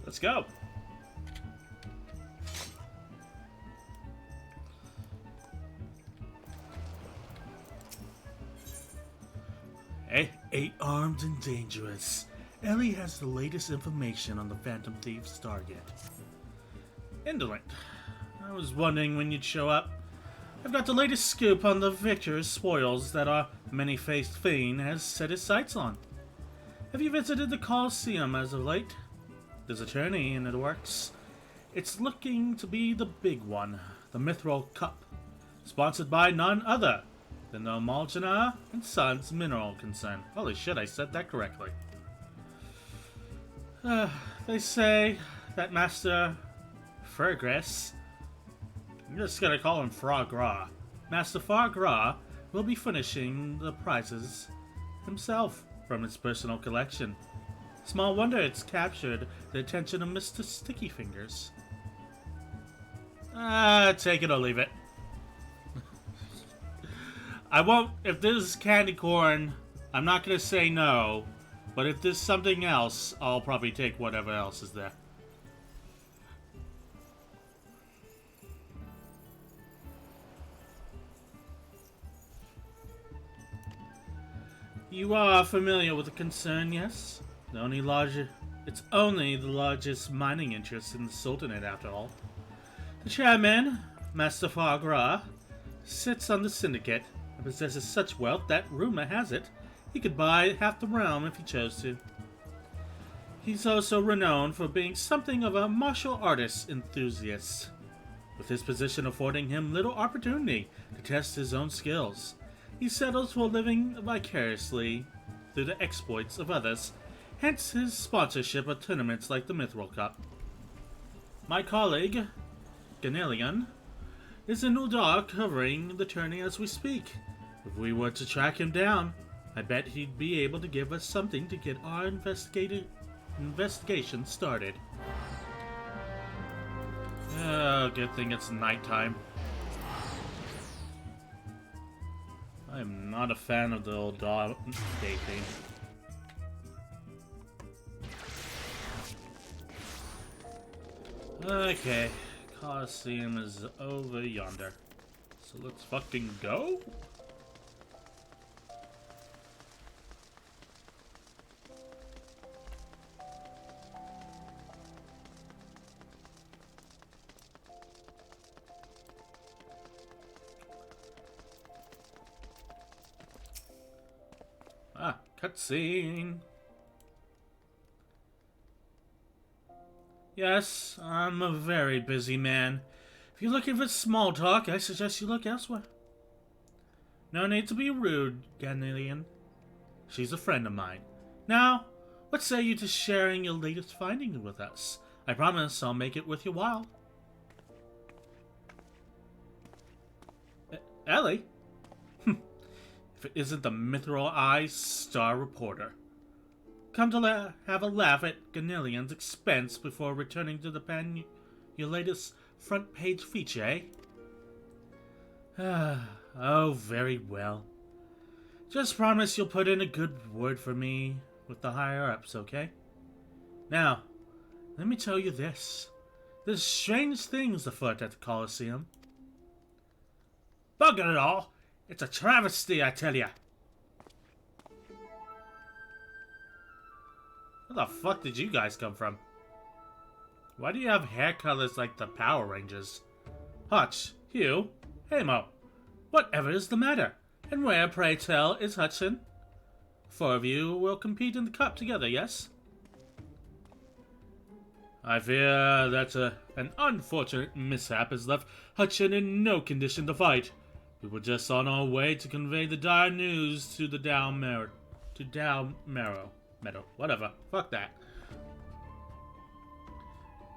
Let's go. Eight armed and dangerous. Ellie has the latest information on the Phantom Thief's target. Indolent. I was wondering when you'd show up. I've got the latest scoop on the victor's spoils that our many-faced fiend has set his sights on. Have you visited the Colosseum as of late? There's a tourney in the works. It's looking to be the big one, the Mithril Cup, sponsored by none other than the Extraordinare and Sons Mineral Concern. Holy shit, I said that correctly. They say that Master Fergus, I'm just gonna call him Fragra, Master Fragra will be finishing the prizes himself from his personal collection. Small wonder it's captured the attention of Mr. Sticky Fingers. Take it or leave it. I won't, if this is candy corn, I'm not gonna say no, but if there's something else, I'll probably take whatever else is there. You are familiar with the concern, yes? It's only the largest mining interest in the Sultanate, after all. The chairman, Master Fargra, sits on the syndicate and possesses such wealth that, rumor has it, he could buy half the realm if he chose to. He's also renowned for being something of a martial artist enthusiast, with his position affording him little opportunity to test his own skills. He settles for living vicariously through the exploits of others, hence his sponsorship of tournaments like the Mithril Cup. My colleague, Ganelian, is in Uldar covering the tourney as we speak. If we were to track him down, I bet he'd be able to give us something to get our investigation started. Oh, good thing it's nighttime. I'm not a fan of the old day thing. Okay, Colosseum is over yonder. So let's fucking go? Ah, cutscene. Yes, I'm a very busy man. If you're looking for small talk, I suggest you look elsewhere. No need to be rude, Ganelian. She's a friend of mine. Now, what say you to sharing your latest findings with us? I promise I'll make it worth your while. Ellie? If it isn't the Mithril Eye Star Reporter. Come to have a laugh at Ganelian's expense before returning to the pen your latest front page feature, eh? Oh, very well. Just promise you'll put in a good word for me with the higher-ups, okay? Now, let me tell you this. There's strange things afoot at the Colosseum. Bugger it all! It's a travesty, I tell ya! Where the fuck did you guys come from? Why do you have hair colors like the Power Rangers? Hutch, Hugh, Hamo, whatever is the matter? And where, pray tell, is Hudson? 4 of you will compete in the cup together, yes? I fear that an unfortunate mishap has left Hudson in no condition to fight. We were just on our way to convey the dire news to the Down Meadow, whatever. Fuck that.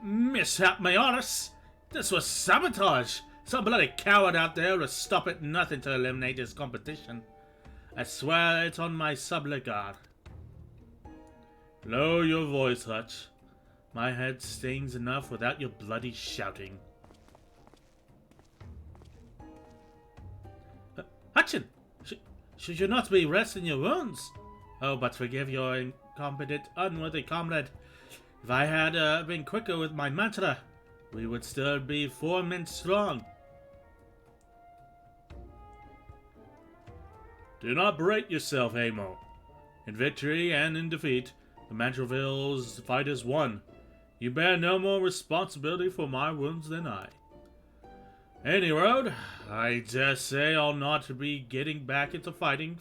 Mishap, my honest! This was sabotage! Some bloody coward out there was stop at nothing to eliminate this competition. I swear it's on my sublegard. Lower your voice, Hutch. My head stings enough without your bloody shouting. Hutchin! Should you not be resting your wounds? Oh, but forgive your incompetent, unworthy comrade. If I had been quicker with my mantra, we would still be 4 men strong. Do not berate yourself, Amo. In victory and in defeat, the Mantraville's fighters won. You bear no more responsibility for my wounds than I. Any road, I dare say I'll not be getting back into fighting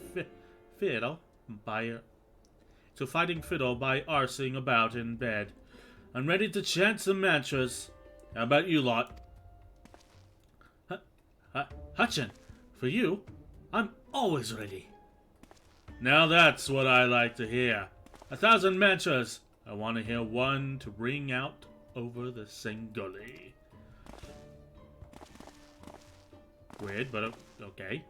fiddle by arsing about in bed. I'm ready to chant some mantras. How about you lot? Hutchin, for you, I'm always ready. Now that's what I like to hear. 1,000 mantras. I want to hear one to ring out over the Singuli. Weird, but okay.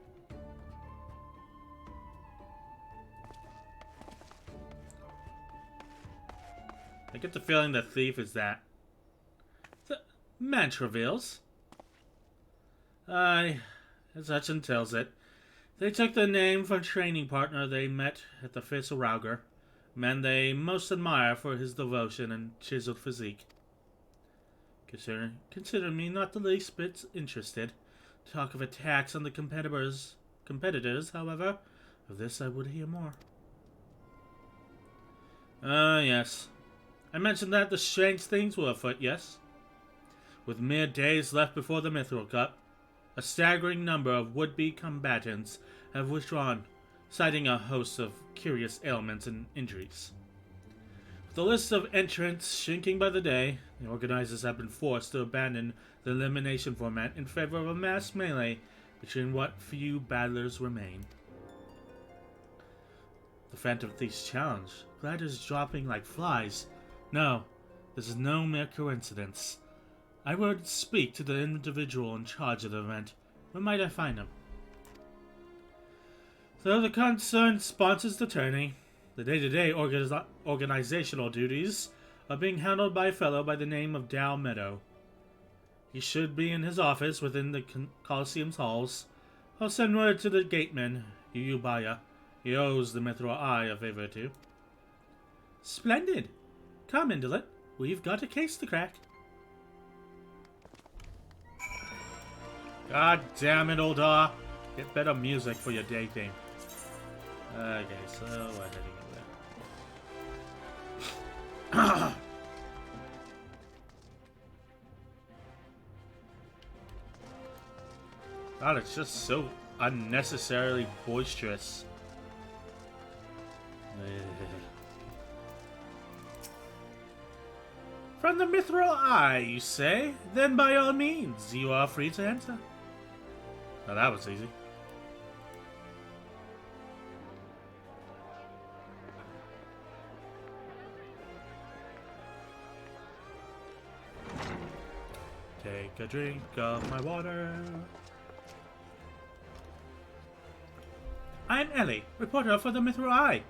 I get the feeling the thief is that. The Mantravilles. Aye, as Hutchin tells it. They took the name from a training partner they met at the Fisselrauger, man they most admire for his devotion and chiseled physique. Consider me not the least bit interested. Talk of attacks on the competitors, however, of this I would hear more. Yes. I mentioned that the strange things were afoot, yes? With mere days left before the Mithril Cup, a staggering number of would-be combatants have withdrawn, citing a host of curious ailments and injuries. With the list of entrants shrinking by the day, the organizers have been forced to abandon the elimination format in favor of a mass melee between what few battlers remain. The Phantom Thief's challenge. Gliders dropping like flies. No, this is no mere coincidence. I would speak to the individual in charge of the event. Where might I find him? So the concerned sponsors the tourney. The day-to-day organizational duties are being handled by a fellow by the name of Dow Meadow. He should be in his office within the Coliseum's halls. I'll send word to the gateman, Yuyubaya. He owes the Mithril Eye a favor or two. Splendid! Come, Indolent. We've got a case to crack. God damn it, Oldar. Get better music for your day theme. Okay, so we're heading over there. God, it's just so unnecessarily boisterous. From the Mithril Eye, you say? Then by all means, you are free to enter. Oh, that was easy. Take a drink of my water. I'm Ellie, reporter for the Mithril Eye.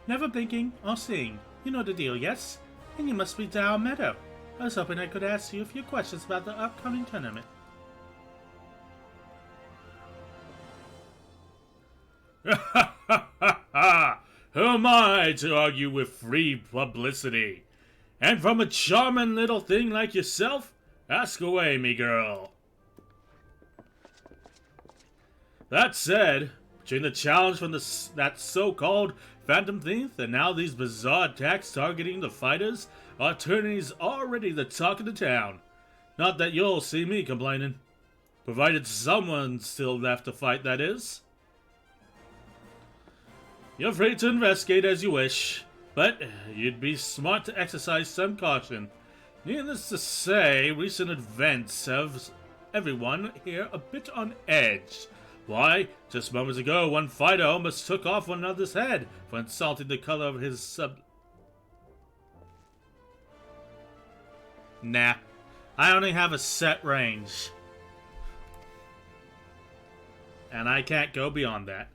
Never blinking or seeing. You know the deal, yes? And you must be Dow Meadow. I was hoping I could ask you a few questions about the upcoming tournament. Who am I to argue with free publicity? And from a charming little thing like yourself? Ask away, me girl. That said, between the challenge from that so-called Phantom Thief and now these bizarre attacks targeting the fighters, our tourney's already the talk of the town. Not that you'll see me complaining. Provided someone's still left to fight, that is. You're free to investigate as you wish, but you'd be smart to exercise some caution. Needless to say, recent events have everyone here a bit on edge. Why, just moments ago, one fighter almost took off one another's head for insulting the color of his Nah, I only have a set range. And I can't go beyond that.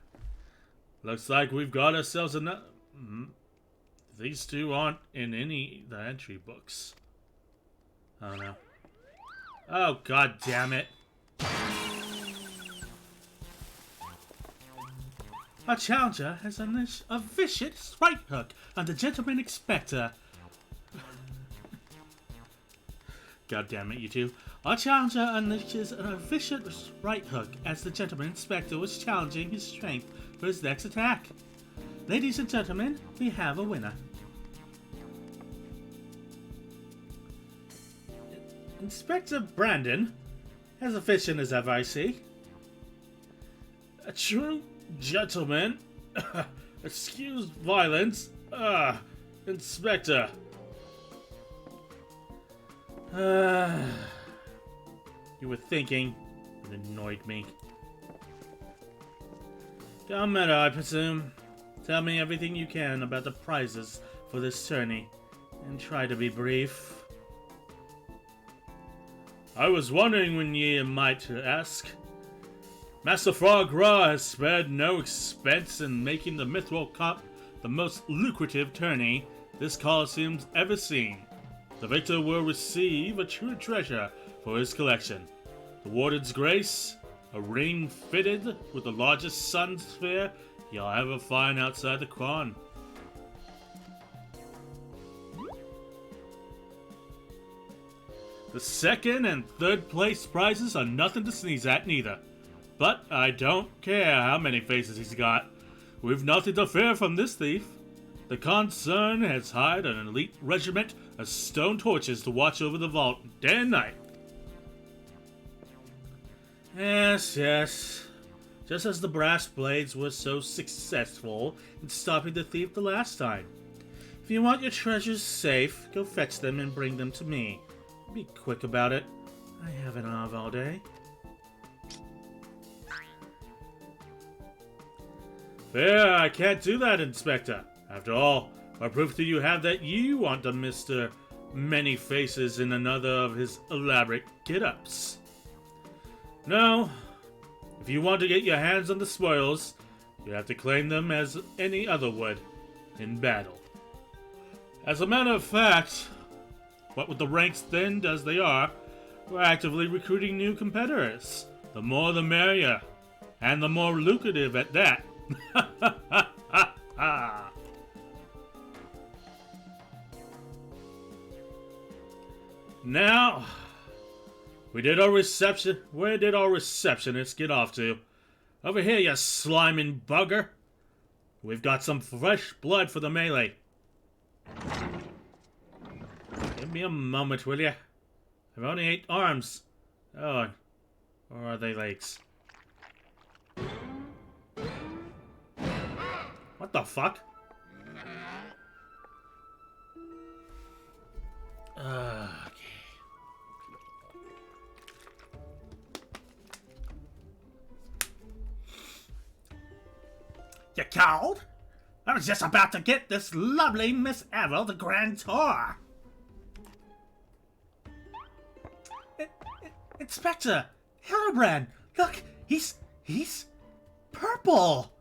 Looks like we've got ourselves another... These two aren't in any of the entry books. Oh no. Oh, god damn it. Our challenger has unleashed a vicious right hook on the Gentleman Inspector. God damn it, you two. Our challenger unleashes an efficient right hook as the gentleman inspector was challenging his strength for his next attack. Ladies and gentlemen, we have a winner. Inspector Brandon, as efficient as ever, I see. A true gentleman. Excuse violence. Inspector. You were thinking. It annoyed me. Don't matter, I presume. Tell me everything you can about the prizes for this tourney, and try to be brief. I was wondering when ye might ask. Master Frog Ra has spared no expense in making the Mithril Cup the most lucrative tourney this Colosseum's ever seen. The victor will receive a true treasure for his collection. The Warden's Grace, a ring fitted with the largest sun sphere you'll ever find outside the Crown. The second and third place prizes are nothing to sneeze at neither. But I don't care how many faces he's got. We've nothing to fear from this thief. The concern has hired an elite regiment of stone torches to watch over the vault day and night. Yes, yes. Just as the brass blades were so successful in stopping the thief the last time. If you want your treasures safe, go fetch them and bring them to me. Be quick about it. I haven't all day. Fair, I can't do that, Inspector. After all, what proof do you have that you want to Mr. Many Faces in another of his elaborate get-ups? No. If you want to get your hands on the spoils, you have to claim them as any other would, in battle. As a matter of fact, what with the ranks thinned as they are, we're actively recruiting new competitors. The more the merrier, and the more lucrative at that. Now, where did our receptionist get off to? Over here, you sliming bugger. We've got some fresh blood for the melee. Give me a moment, will you? I've only 8 arms. Oh, or are they legs? What the fuck? Okay. You called? I was just about to get this lovely Miss Errol the Grand Tour. Inspector! Hildibrand! Look! He's purple!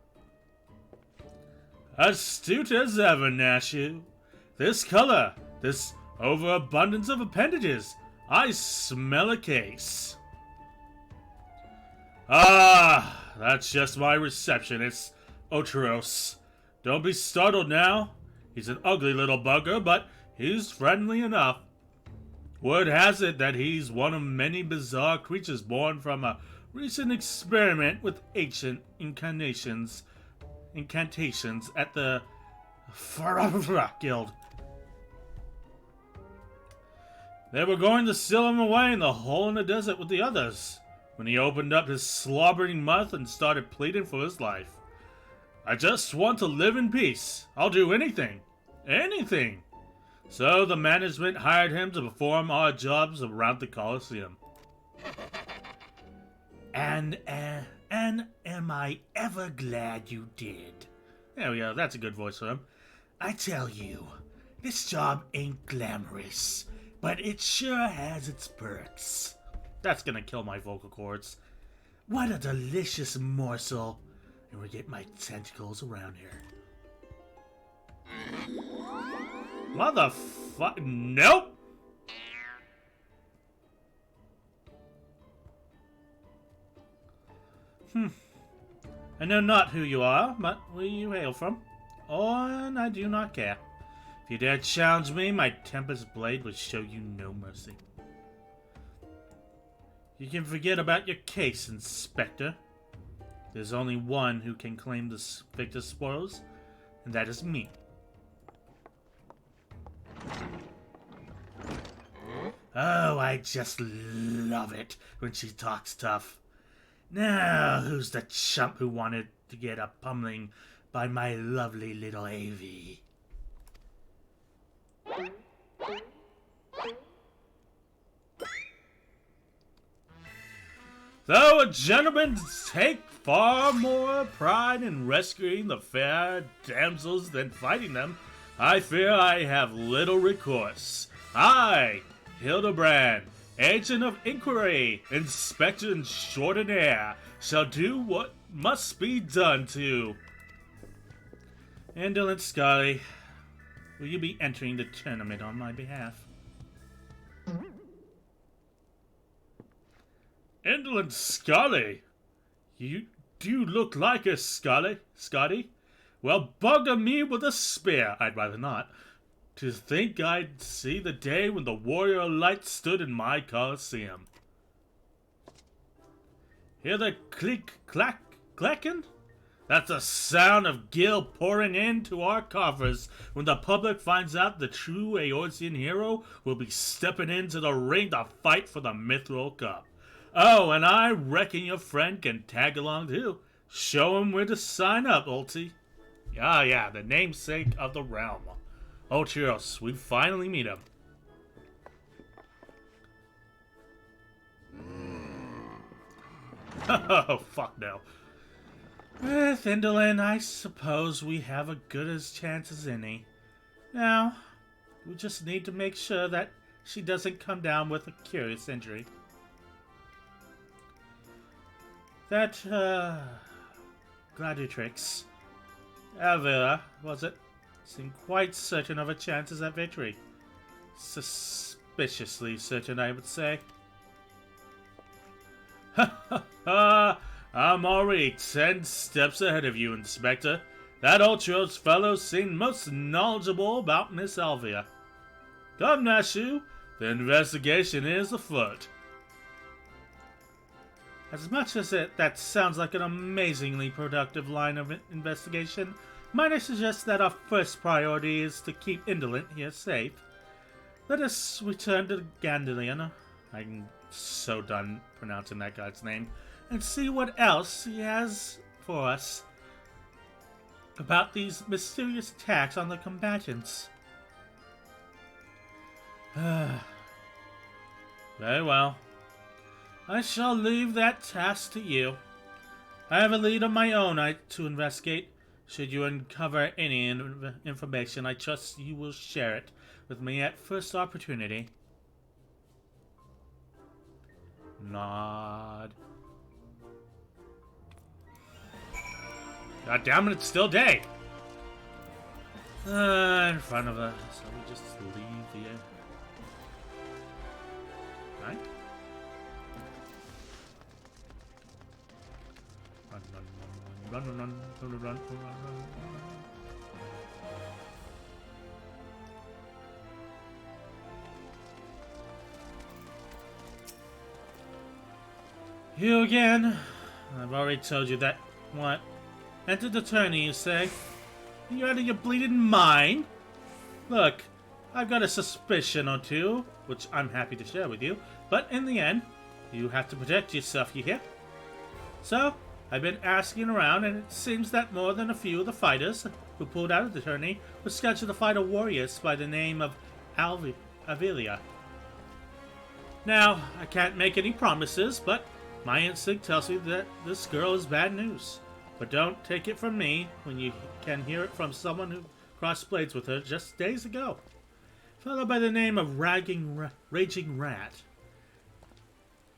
Astute as ever, Nashu. This color, this overabundance of appendages. I smell a case. Ah, that's just my receptionist, Otros. Don't be startled now. He's an ugly little bugger, but he's friendly enough. Word has it that he's one of many bizarre creatures born from a recent experiment with ancient incantations at the Guild. They were going to seal him away in the hole in the desert with the others, when he opened up his slobbering mouth and started pleading for his life. I just want to live in peace. I'll do anything. Anything. So the management hired him to perform odd jobs around the Colosseum. And am I ever glad you did? There we go, that's a good voice for him. I tell you, this job ain't glamorous, but it sure has its perks. That's gonna kill my vocal cords. What a delicious morsel. And we get my tentacles around here. Motherfuck. Nope! I know not who you are, but where you hail from. And I do not care. If you dare challenge me, my Tempest Blade will show you no mercy. You can forget about your case, Inspector. There's only one who can claim the victor's spoils, and that is me. Oh, I just love it when she talks tough. Now, who's the chump who wanted to get a pummeling by my lovely little Avie? Though a gentleman take far more pride in rescuing the fair damsels than fighting them, I fear I have little recourse. I, Hildibrand, agent of Enquiry, Inspector Extraordinare, shall do what must be done to... Indolent Scully, will you be entering the tournament on my behalf? Indolent Scully? You do look like a Scotty? Well, bugger me with a spear. I'd rather not. To think I'd see the day when the warrior light stood in my coliseum. Hear the clacking? That's the sound of gil pouring into our coffers when the public finds out the true Eorzean hero will be stepping into the ring to fight for the Mithril Cup. Oh, and I reckon your friend can tag along too. Show him where to sign up, Ulti. Yeah, the namesake of the realm. Ultiros, we finally meet him. Oh, fuck no. With Indolin, I suppose we have a good as chance as any. Now, we just need to make sure that she doesn't come down with a curious injury. That, gladiatrix, Avila, was it? Seemed quite certain of her chances at victory. Suspiciously certain, I would say. Ha ha ha! I'm already 10 steps ahead of you, Inspector. That Ultros fellow seemed most knowledgeable about Miss Alvia. Come, Nashu, the investigation is afoot. As much as that sounds like an amazingly productive line of investigation, might I suggest that our first priority is to keep Indolent here safe? Let us return to Gandalion. I'm so done pronouncing that guy's name. And see what else he has for us about these mysterious attacks on the combatants. Very well. I shall leave that task to you. I have a lead of my own to investigate. Should you uncover any information, I trust you will share it with me at first opportunity. Nod. God damn it, it's still day! In front of us. So we just leave the... Right? Run. You again? I've already told you that. What? Enter the tourney, you say? Are you out of your bleeding mind? Look, I've got a suspicion or two, which I'm happy to share with you, but in the end, you have to protect yourself, you hear? So, I've been asking around, and it seems that more than a few of the fighters who pulled out of the tourney were scheduled to fight a warrior by the name of Avilia. Now, I can't make any promises, but my instinct tells me that this girl is bad news. But don't take it from me when you can hear it from someone who crossed blades with her just days ago. A fellow by the name of Raging Rat.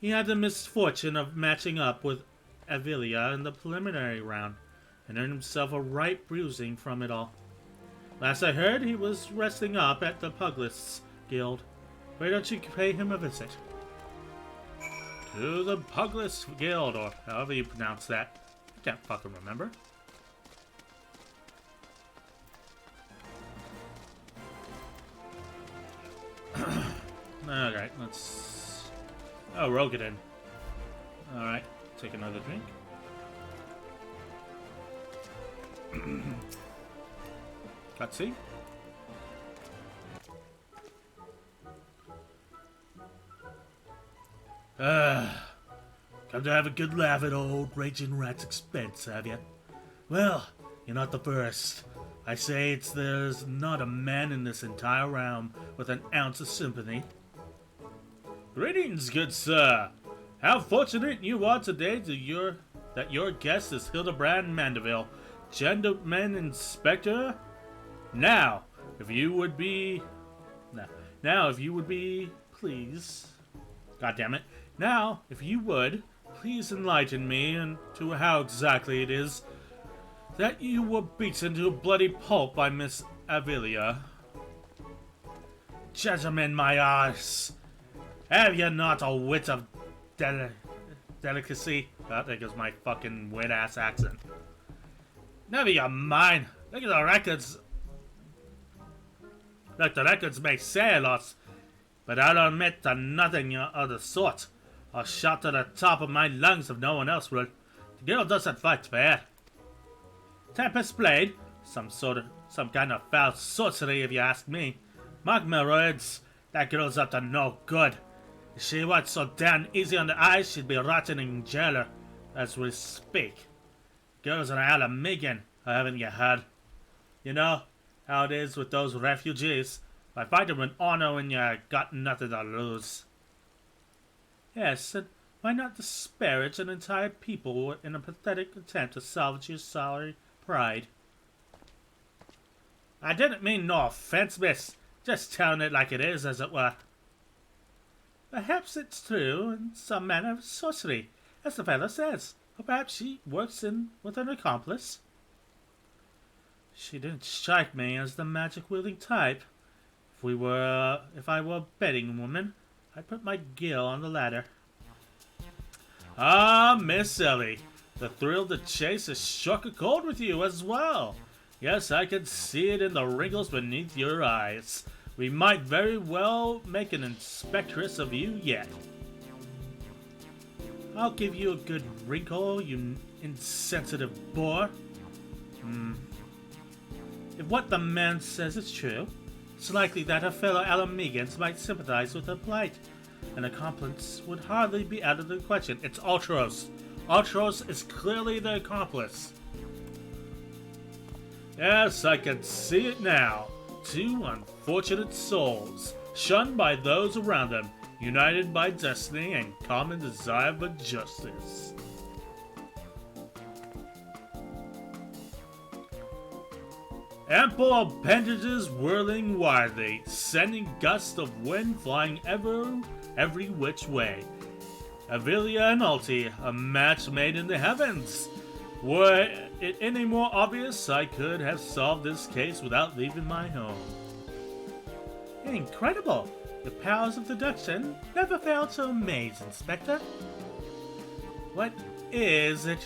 He had the misfortune of matching up with Avilia in the preliminary round, and earned himself a right bruising from it all. Last I heard, he was resting up at the Puglists Guild. Why don't you pay him a visit? To the Puglists Guild, or however you pronounce that. I can't fucking remember. Alright, let's... Oh, Rogadin. Alright, take another drink. Cutscene. Come to have a good laugh at old Raging Rat's expense, have you? Well, you're not the first. I say there's not a man in this entire realm with an ounce of sympathy. Greetings, good sir. How fortunate you are today that your guest is Hildibrand Mandeville, gentleman inspector. Now, if you would be, please. God damn it. Now, if you would, please enlighten me into how exactly it is that you were beaten to a bloody pulp by Miss Avilia. Gentlemen, my eyes, have you not a wit of delicacy? Oh, there goes my fucking weird-ass accent. Never you mind. Look at the records. Look, the records may say a lot, but I'll admit to nothing of the sort. I'll shout to the top of my lungs if no one else will. The girl doesn't fight fair. Tempest Blade? Some kind of foul sorcery if you ask me. Mark my words, that girl's up to no good. If she weren't so damn easy on the eyes, she'd be rotting in jail as we speak. Girls are Alamigan, haven't you heard? You know how it is with those refugees. I fight them with honor when you got nothing to lose. Yes, and why not disparage an entire people in a pathetic attempt to salvage your sorry pride? I didn't mean no offense, miss. Just telling it like it is, as it were. Perhaps it's true in some manner of sorcery, as the fellow says. Or perhaps she works in with an accomplice. She didn't strike me as the magic-wielding type. If I were a betting woman, I'd put my gill on the ladder. Ah, Miss Ellie, the thrill of the chase has struck a chord with you as well. Yes, I can see it in the wrinkles beneath your eyes. We might very well make an inspectress of you yet. I'll give you a good wrinkle, you insensitive boor. If what the man says is true, it's likely that her fellow Alamegans might sympathize with her plight. An accomplice would hardly be out of the question. It's Ultros. Ultros is clearly the accomplice. Yes, I can see it now. Two unfortunate souls, shunned by those around them, united by destiny and common desire for justice. Ample appendages whirling wildly, sending gusts of wind flying every which way. Avilia and Ulti, a match made in the heavens. Were it any more obvious, I could have solved this case without leaving my home. Incredible! The powers of deduction never fail to amaze, Inspector. What is it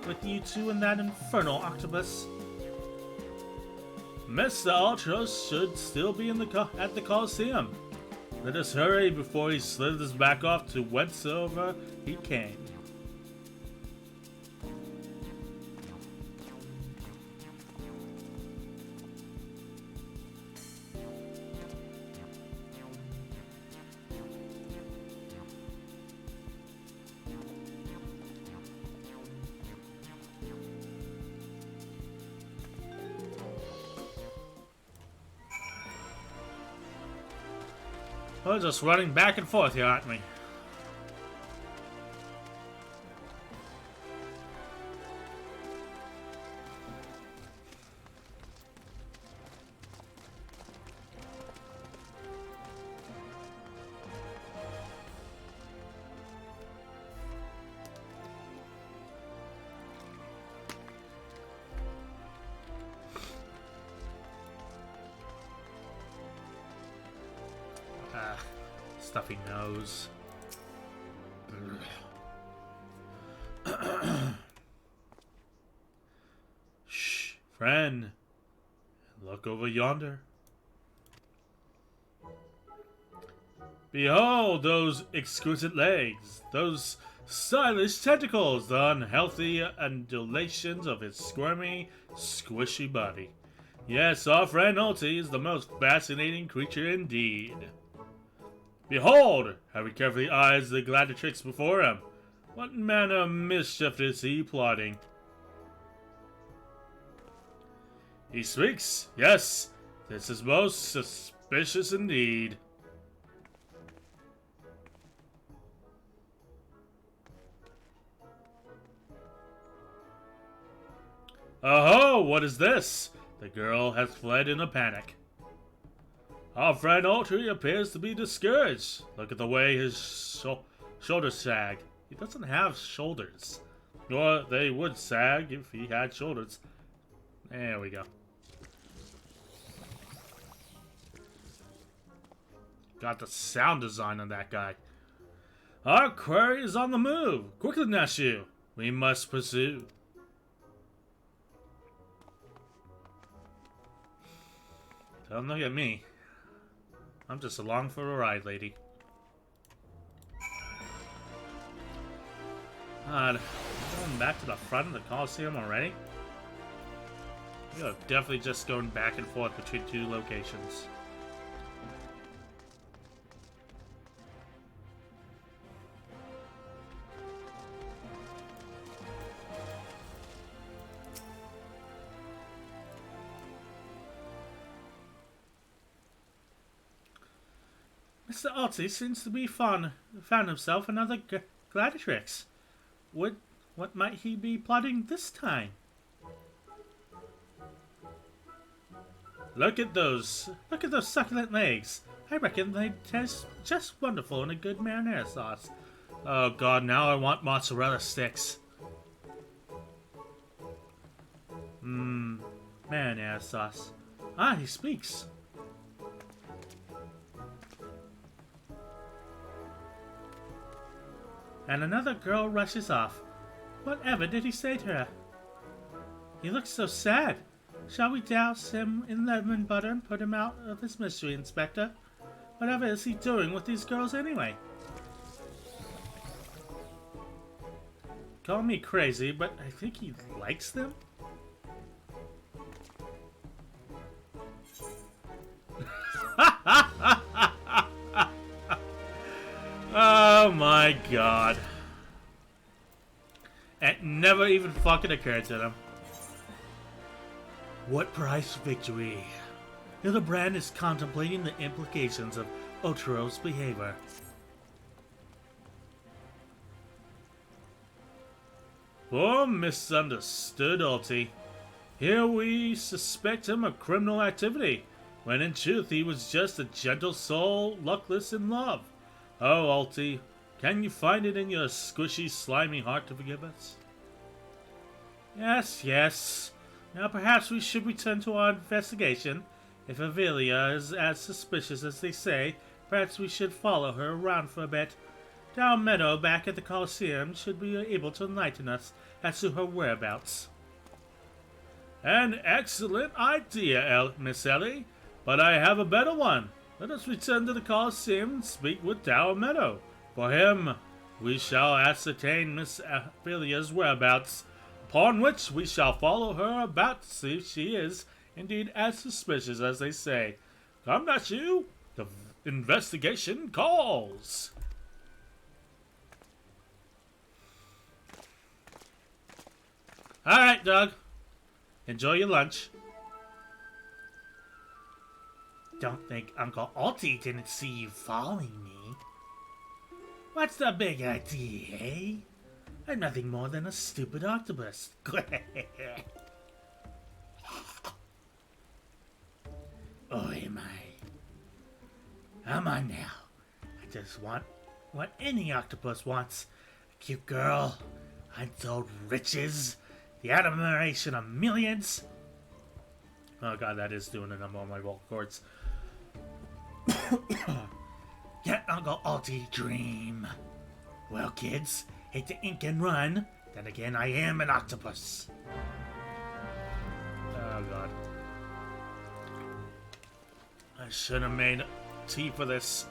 with you two and that infernal octopus? Mr. Ultros should still be at the Coliseum. Let us hurry before he slithers back off to whencesoever he came. We're just running back and forth here, aren't we? Stuffy nose. Shh, friend. Look over yonder. Behold those exquisite legs, those stylish tentacles, the unhealthy undulations of his squirmy, squishy body. Yes, our friend Ulti is the most fascinating creature indeed. Behold! How he carefully eyes the gladiatrix before him. What manner of mischief is he plotting? He speaks. Yes, this is most suspicious indeed. Oh, what is this? The girl has fled in a panic. Our friend Ulti appears to be discouraged. Look at the way his shoulders sag. He doesn't have shoulders. Or they would sag if he had shoulders. There we go. Got the sound design on that guy. Our quarry is on the move. Quickly, Nashu. We must pursue. Don't look at me. I'm just along for a ride, lady. God, going back to the front of the Coliseum already? You're definitely just going back and forth between two locations. Mr. Ulti seems to be found himself another gladiatrix. What might he be plotting this time? Look at those succulent legs. I reckon they taste just wonderful in a good marinara sauce. Oh god, now I want mozzarella sticks. Marinara sauce. Ah, he speaks. And another girl rushes off. Whatever did he say to her? He looks so sad. Shall we douse him in lemon butter and put him out of his misery, Inspector? Whatever is he doing with these girls anyway? Call me crazy, but I think he likes them? Oh my god. It never even fucking occurred to them. What price victory? Hildibrand is contemplating the implications of Otero's behavior. Poor misunderstood Ulti. Here we suspect him of criminal activity, when in truth he was just a gentle soul, luckless in love. Oh, Ulti, can you find it in your squishy, slimy heart to forgive us? Yes, yes. Now perhaps we should return to our investigation. If Avelia is as suspicious as they say, perhaps we should follow her around for a bit. Down Meadow back at the Coliseum should be able to enlighten us as to her whereabouts. An excellent idea, Miss Ellie, but I have a better one. Let us return to the Coliseum and speak with Dow Meadow. For him, we shall ascertain Miss Aphelia's whereabouts, upon which we shall follow her about to see if she is indeed as suspicious as they say. Come, Nashu, the investigation calls. Alright, Doug. Enjoy your lunch. Don't think Uncle Ulti didn't see you following me. What's the big idea, eh? I'm nothing more than a stupid octopus. Oh, am I? Come on now. I just want what any octopus wants. A cute girl, untold riches, the admiration of millions. Oh god, that is doing a number on my vocal cords. Get Uncle Ulti dream. Well, kids, hate to ink and run. Then again, I am an octopus. Oh god. I should have made tea for this.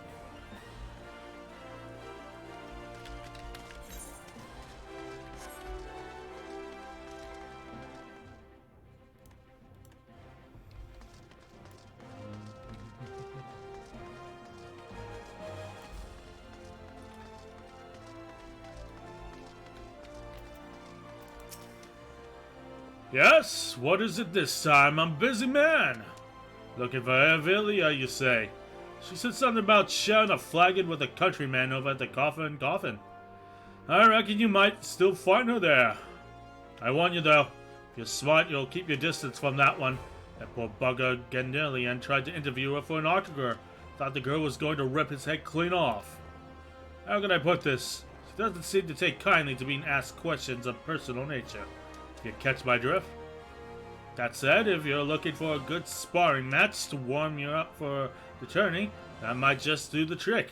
Yes, what is it this time? I'm a busy man. Looking for Avilia, you say? She said something about sharing a flagon with a countryman over at the Coffin. I reckon you might still find her there. I warn you though, if you're smart, you'll keep your distance from that one. That poor bugger Gandelian tried to interview her for an autograph. Thought the girl was going to rip his head clean off. How can I put this? She doesn't seem to take kindly to being asked questions of personal nature. If you catch my drift. That said, if you're looking for a good sparring match to warm you up for the tourney, that might just do the trick.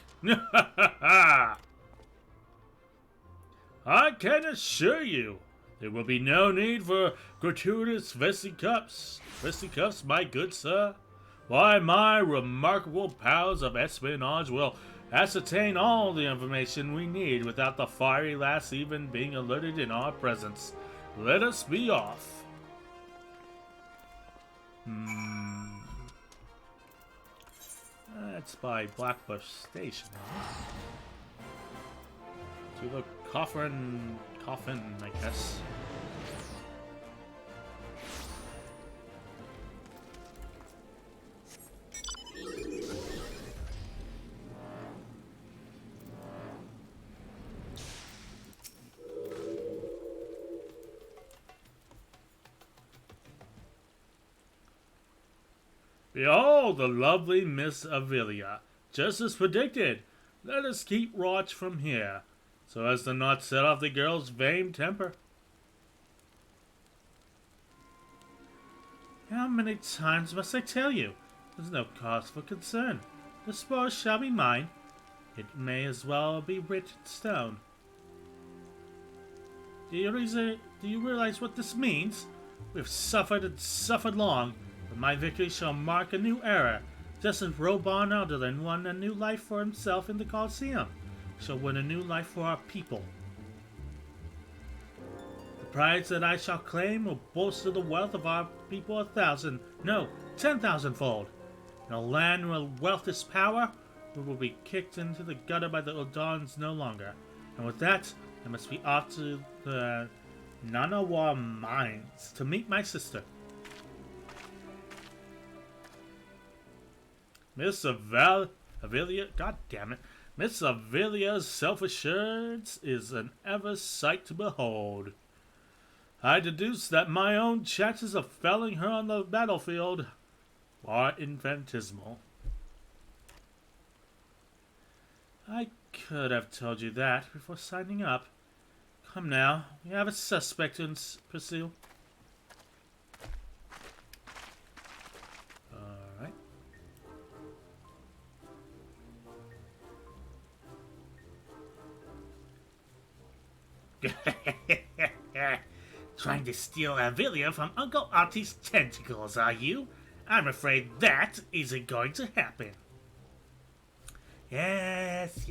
I can assure you, there will be no need for gratuitous fisticuffs. Fisticuffs, my good sir. Why, my remarkable powers of espionage will ascertain all the information we need without the fiery lass even being alerted in our presence. Let us be off. That's by Blackbush Station, huh? To the coffin, I guess. Behold, the lovely Miss Avilia. Just as predicted. Let us keep watch from here, so as to not set off the girl's vain temper. How many times must I tell you? There's no cause for concern. The spoil shall be mine. It may as well be written in stone. Do you realize what this means? We've suffered and suffered long. But my victory shall mark a new era, just as Roban Alderlin won a new life for himself in the Colosseum. Shall win a new life for our people. The prize that I shall claim will bolster the wealth of our people 1,000, no, 10,000-fold. In a land where wealth is power, we will be kicked into the gutter by the Udons no longer. And with that, I must be off to the Nanawa Mines to meet my sister. Miss Avilia, god damn it, Miss Avilia's self-assurance is an ever sight to behold. I deduce that my own chances of felling her on the battlefield are infinitesimal. I could have told you that before signing up. Come now, we have a suspect to pursue. Trying to steal Avilia from Uncle Artie's tentacles, are you? I'm afraid that isn't going to happen. Yes.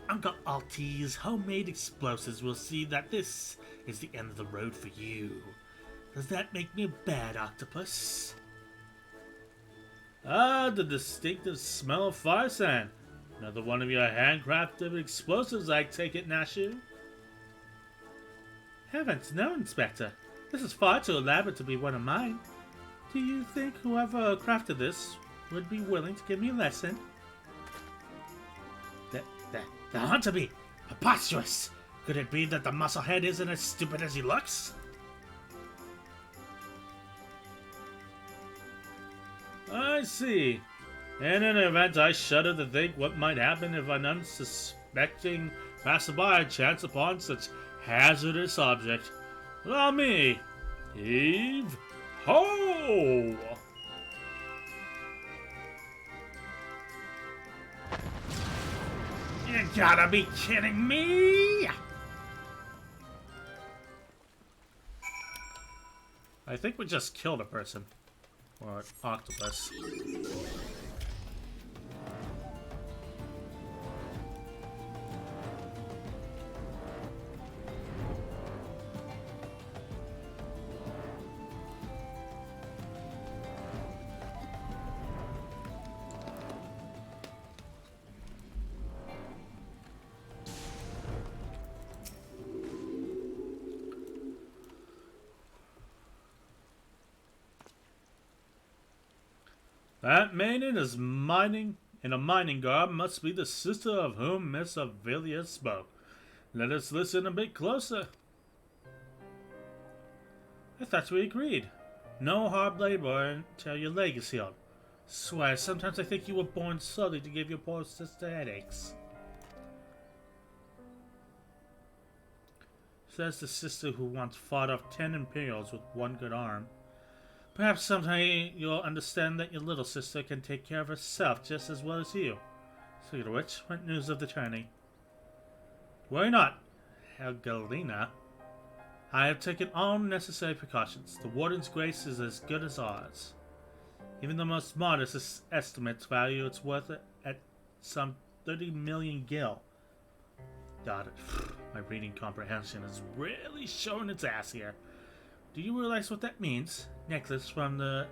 Uncle Artie's homemade explosives will see that this is the end of the road for you. Does that make me a bad octopus? Ah, the distinctive smell of fire sand. Another one of your handcrafted explosives, I take it, Nashu? Heavens, no, Inspector. This is far too elaborate to be one of mine. Do you think whoever crafted this would be willing to give me a lesson? The hunter bee! Preposterous! Could it be that the musclehead isn't as stupid as he looks? I see. In an event, I shudder to think what might happen if an unsuspecting passerby chance upon such hazardous object. Allow me. Heave ho! You gotta be kidding me! I think we just killed a person. Or an octopus. That maiden is mining in a mining garb must be the sister of whom Miss Avelia spoke. Let us listen a bit closer. I thought we agreed. No hard labor until your leg is healed. Swear, sometimes I think you were born solely to give your poor sister headaches. Says the sister who once fought off 10 Imperials with one good arm. Perhaps someday you'll understand that your little sister can take care of herself just as well as you. Speaking of which, what news of the journey? Worry not, Helgelina. I have taken all necessary precautions. The Warden's grace is as good as ours. Even the most modest estimates value its worth at some 30 million gil. Got it. My reading comprehension is really showing its ass here. Do you realize what that means? Necklace from the...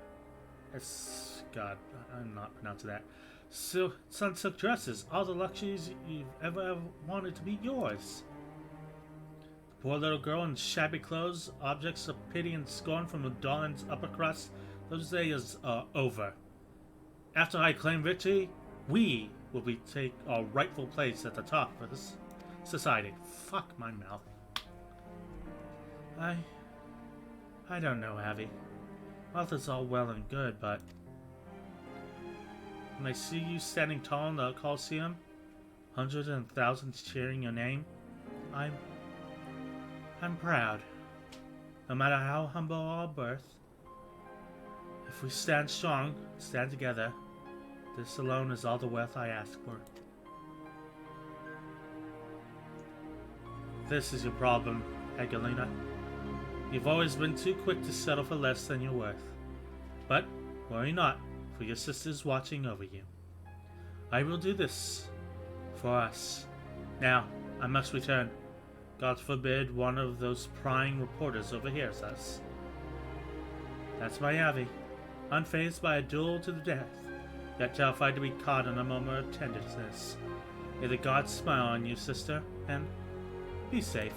God, I'm not pronouncing that. Sun silk dresses. All the luxuries you've ever wanted to be yours. The poor little girl in shabby clothes, objects of pity and scorn from the Dawn's upper crust. Those days are over. After I claim victory, we will take our rightful place at the top of this society. Fuck my mouth. I don't know, Abby. Wealth is all well and good, but when I see you standing tall in the Colosseum, hundreds and thousands cheering your name, I'm proud. No matter how humble our birth, if we stand strong, stand together, this alone is all the wealth I ask for. This is your problem, Agelina. You've always been too quick to settle for less than you're worth. But worry not, for your sister's watching over you. I will do this for us. Now, I must return. God forbid one of those prying reporters overhears us. That's my Abby, unfazed by a duel to the death, yet terrified to be caught in a moment of tenderness. May the gods smile on you, sister, and be safe.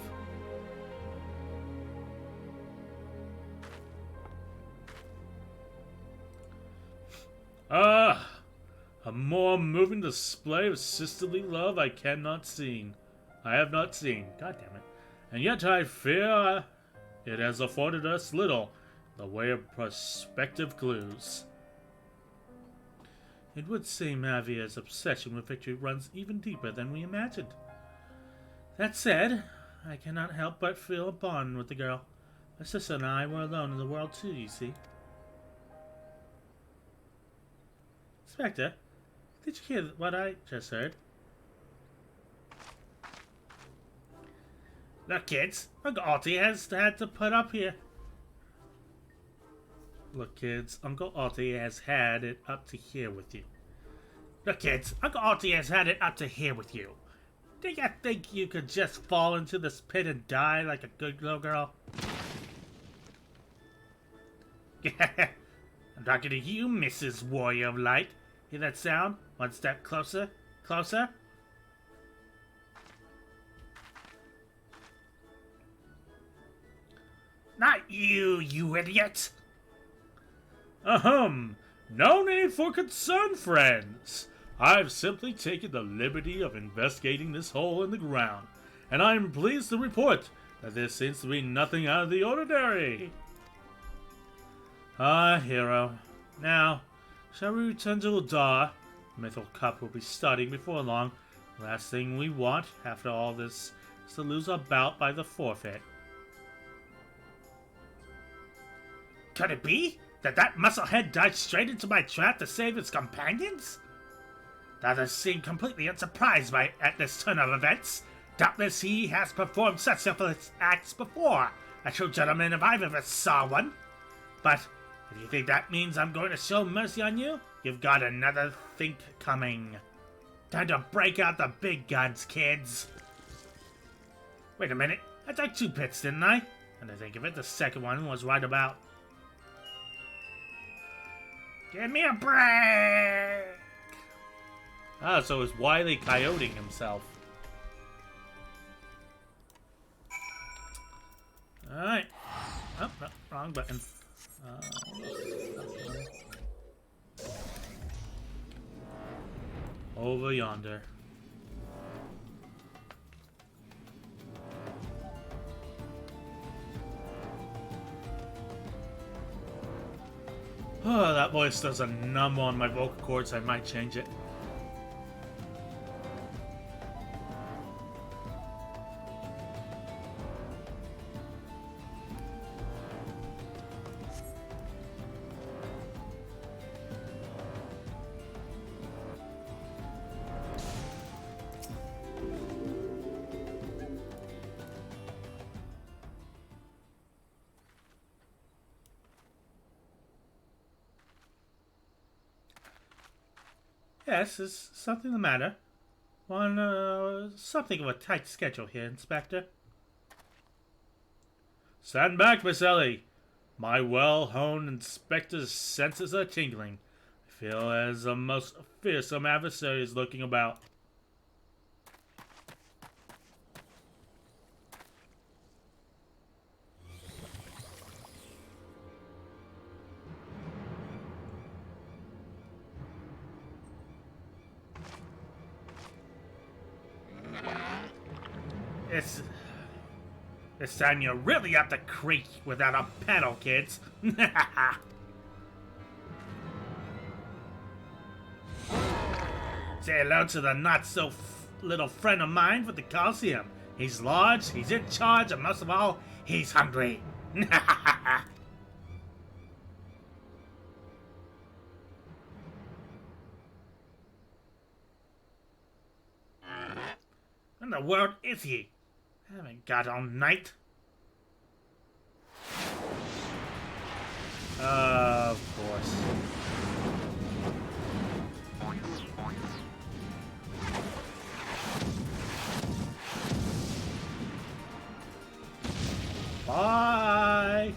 A more moving display of sisterly love I cannot seen. I have not seen. God damn it. And yet I fear it has afforded us little in the way of prospective clues. It would seem Avia's obsession with victory runs even deeper than we imagined. That said, I cannot help but feel a bond with the girl. My sister and I were alone in the world too, you see. Inspector, did you hear what I just heard? Look, kids, Uncle Alti has had to put up here. Look, kids, Uncle Alti has had it up to here with you. Look, kids, Uncle Alti has had it up to here with you. Do you think you could just fall into this pit and die like a good little girl? I'm talking to you, Mrs. Warrior of Light. Hear that sound? One step closer. Closer. Not you, you idiot! Ahem. No need for concern, friends. I've simply taken the liberty of investigating this hole in the ground, and I'm pleased to report that there seems to be nothing out of the ordinary. Ah, hero. Now, shall we return to Udar? The Mythical Cup will be starting before long. The last thing we want, after all this, is to lose our bout by the forfeit. Could it be that musclehead dived straight into my trap to save his companions? The others seem completely unsurprised at this turn of events. Doubtless he has performed such selfless acts before, a true gentleman if I've ever saw one. But if you think that means I'm going to show mercy on you, you've got another think coming. Time to break out the big guns, kids. Wait a minute, I dug 2 pits, didn't I? And to think of it, the second one was right about. Give me a break! Ah, so it's Wile E. Coyoting himself. Alright. Oh, no, wrong button. Over yonder. Oh, that voice does a number on my vocal cords. I might change it. Yes, is something the matter? Something of a tight schedule here, Inspector. Stand back, Miss Ellie. My well-honed inspector's senses are tingling. I feel as a most fearsome adversary is lurking about. This time you're really up the creek without a paddle, kids. Say hello to the not-so-little friend of mine for the Coliseum. He's large, he's in charge, and most of all, he's hungry. In the world is he? I haven't got all night. Of course. Bye.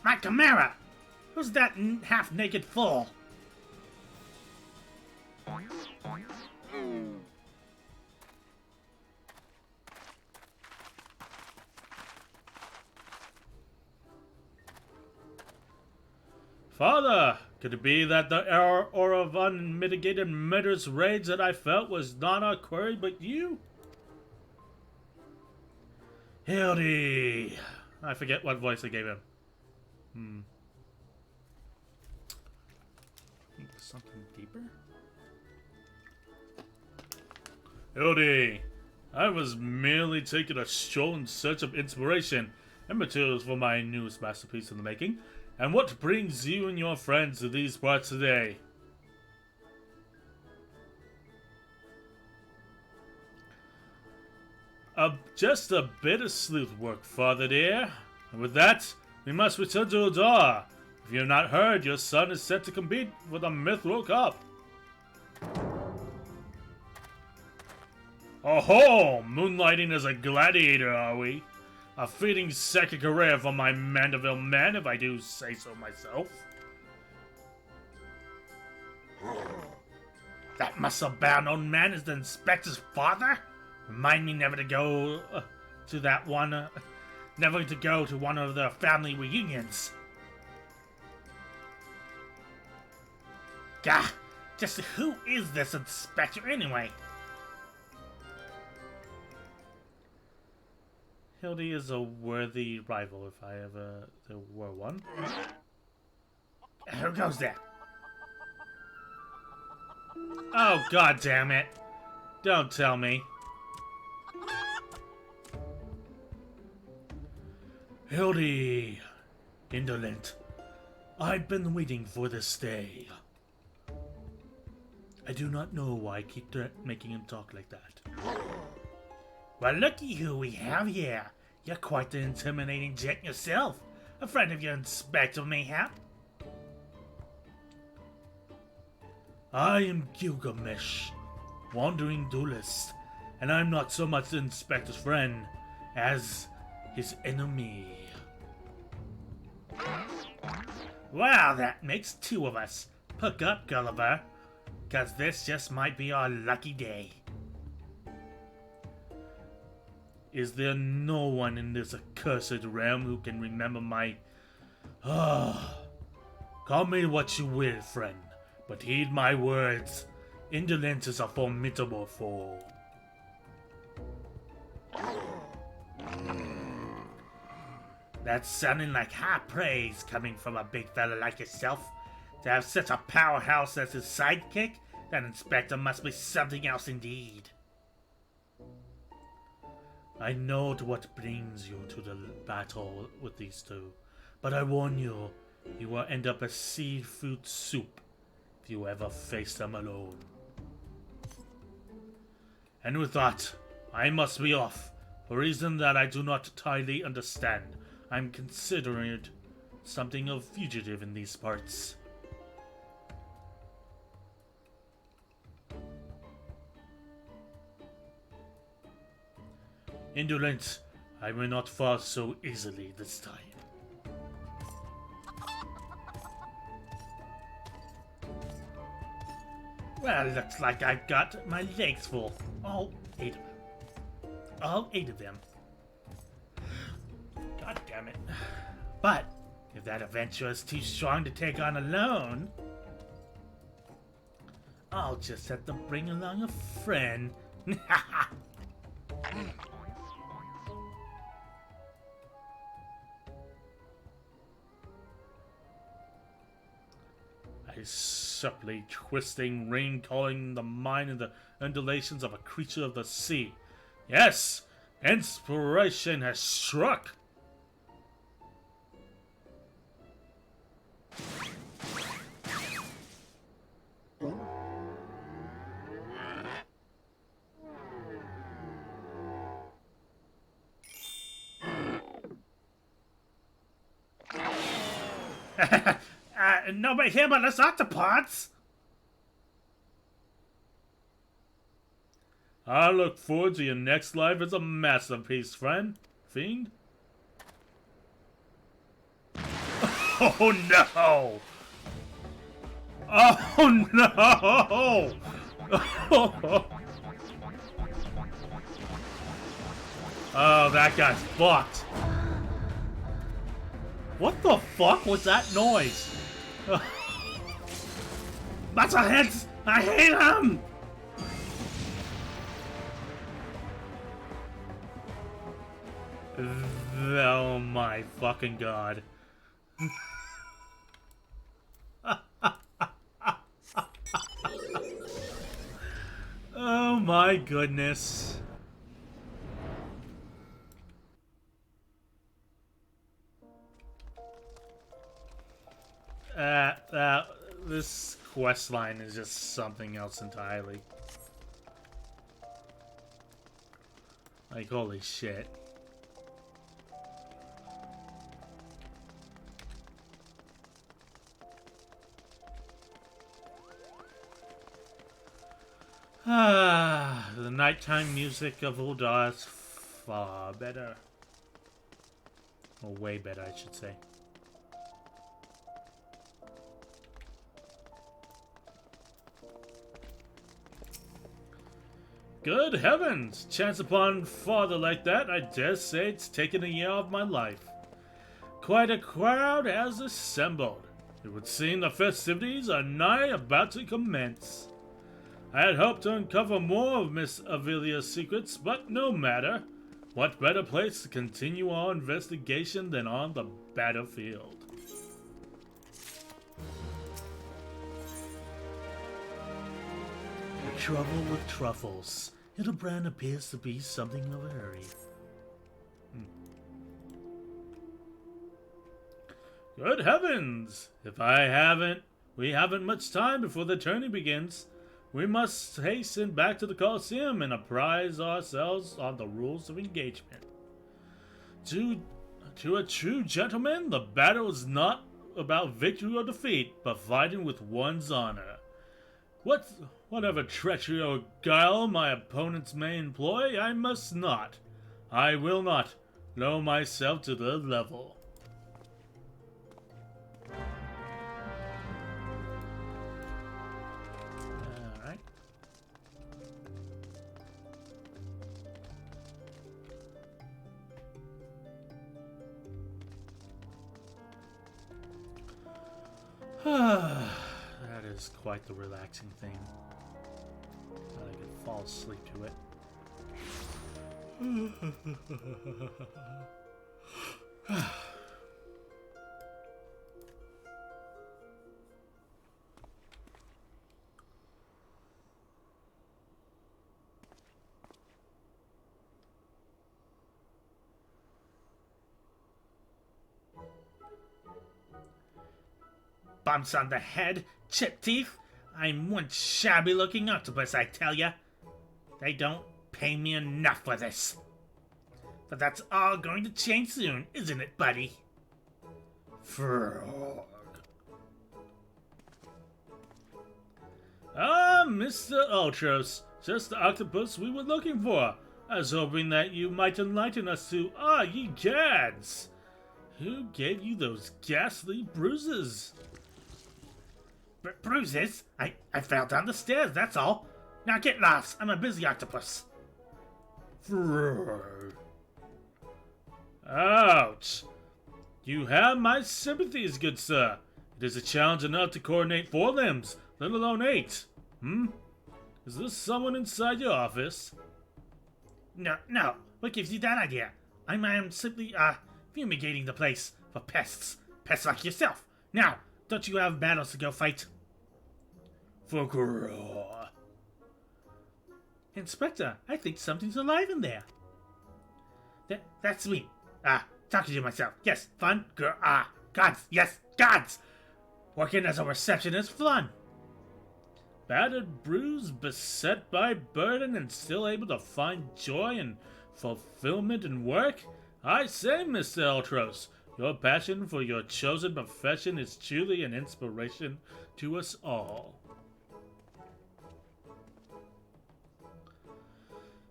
My Chimera! Who's that half-naked fool? Father, could it be that the aura of unmitigated murderous rage that I felt was not our quarry but you? Hildy! I forget what voice I gave him. Something deeper? Hildy! I was merely taking a stroll in search of inspiration and materials for my newest masterpiece in the making. And what brings you and your friends to these parts today? Just a bit of sleuth work, Father dear. And with that, we must return to Odar. If you have not heard, your son is set to compete for the Mithril Cup. Oh-ho! Moonlighting as a gladiator, are we? A fitting second career for my Mandeville man, if I do say so myself. That muscle-bound old man is the inspector's father? Remind me never to go to that one, never to go to one of the family reunions. Gah! Just who is this inspector anyway? Hildy is a worthy rival if I ever there were one. Who goes there? Oh, god damn it. Don't tell me. Hildy. Indolent. I've been waiting for this day. I do not know why I keep making him talk like that. Well, looky who we have here. You're quite the intimidating gent yourself. A friend of your Inspector, mayhap? I am Gilgamesh, wandering duelist, and I'm not so much the Inspector's friend as his enemy. Well, that makes two of us. Hook up, Gulliver, 'cause this just might be our lucky day. Is there no one in this accursed realm who can remember my Ah, call me what you will, friend, but heed my words. Indolence is a formidable foe. That's sounding like high praise coming from a big fella like yourself. To have such a powerhouse as his sidekick, that inspector must be something else indeed. I know what brings you to the battle with these two, but I warn you, you will end up as seafood soup if you ever face them alone. And with that, I must be off. For a reason that I do not entirely understand, I'm considered something of fugitive in these parts. Indolent, I will not fall so easily this time. Well, looks like I've got my legs full. All 8 of them. All 8 of them. God damn it. But, if that adventurer is too strong to take on alone, I'll just have to bring along a friend. I subtly twisting, rain calling the mind and the undulations of a creature of the sea. Yes! Inspiration has struck! Nobody here but us octopods! I look forward to your next life as a masterpiece, fiend. Oh no! Oh no! Oh, that guy's fucked. What the fuck was that noise? Butterheads! I hate them! Oh my fucking god. Oh my goodness. This quest line is just something else entirely. Like, holy shit. The nighttime music of Uldar is far better. Or way better, I should say. Good heavens! Chance upon father like that, I dare say it's taken a year of my life. Quite a crowd has assembled. It would seem the festivities are nigh about to commence. I had hoped to uncover more of Miss Avilia's secrets, but no matter. What better place to continue our investigation than on the battlefield? Trouble with truffles. Hildibrand appears to be something of a hurry. Good heavens! If we haven't much time before the tourney begins. We must hasten back to the Colosseum and apprise ourselves on the rules of engagement. To a true gentleman, the battle is not about victory or defeat, but fighting with one's honor. Whatever treachery or guile my opponents may employ, I will not lower myself to their level. Alright. That is quite the relaxing thing. I can fall asleep to it. Bumps on the head, chipped teeth. I'm one shabby-looking octopus, I tell ya. They don't pay me enough for this. But that's all going to change soon, isn't it, buddy? Frog. Ah, Mr. Ultros. Just the octopus we were looking for. I was hoping that you might enlighten us to ye gads. Who gave you those ghastly bruises? Bruises? I fell down the stairs, that's all. Now get lost. I'm a busy octopus. Ouch. You have my sympathies, good sir. It is a challenge enough to coordinate 4 limbs, let alone 8. Is this someone inside your office? No. What gives you that idea? I'm simply, fumigating the place for pests. Pests like yourself. Now, don't you have battles to go fight? Inspector, I think something's alive in there. That's me. Talking to myself. Yes, fun. Gods. Yes, gods. Working as a receptionist, fun. Battered, bruised, beset by burden, and still able to find joy and fulfillment in work? I say, Mr. Ultros, your passion for your chosen profession is truly an inspiration to us all.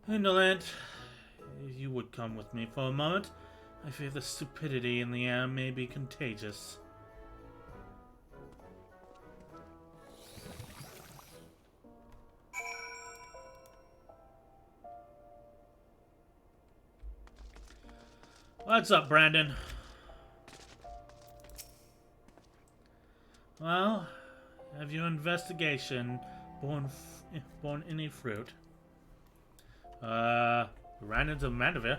Indolent, if you would come with me for a moment, I fear the stupidity in the air may be contagious. What's up, Brandon? Well, have your investigation borne any fruit? Ran into Mandeville.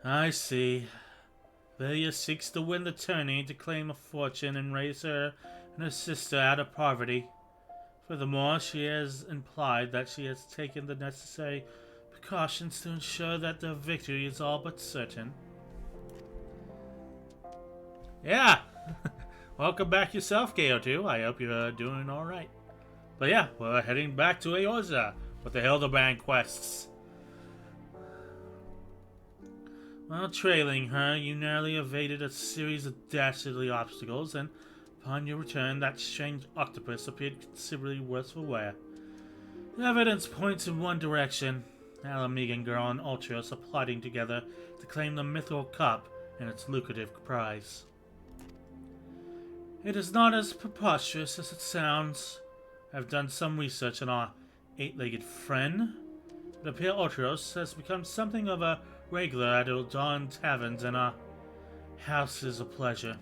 I see. Velia seeks to win the tourney to claim a fortune and raise her and her sister out of poverty. Furthermore, she has implied that she has taken the necessary precautions to ensure that their victory is all but certain. Yeah! Welcome back yourself, KO2. I hope you're doing alright. But yeah, we're heading back to Eorza with the Hildibrand quests. While trailing her, you narrowly evaded a series of dastardly obstacles, and upon your return, that strange octopus appeared considerably worse for wear. The evidence points in one direction. Alamegan Girl and Ultros are plotting together to claim the Mythical Cup and its lucrative prize. It is not as preposterous as it sounds. I've done some research on our 8-legged friend. It appears Ultros has become something of a regular at Dawn taverns and our houses of pleasure.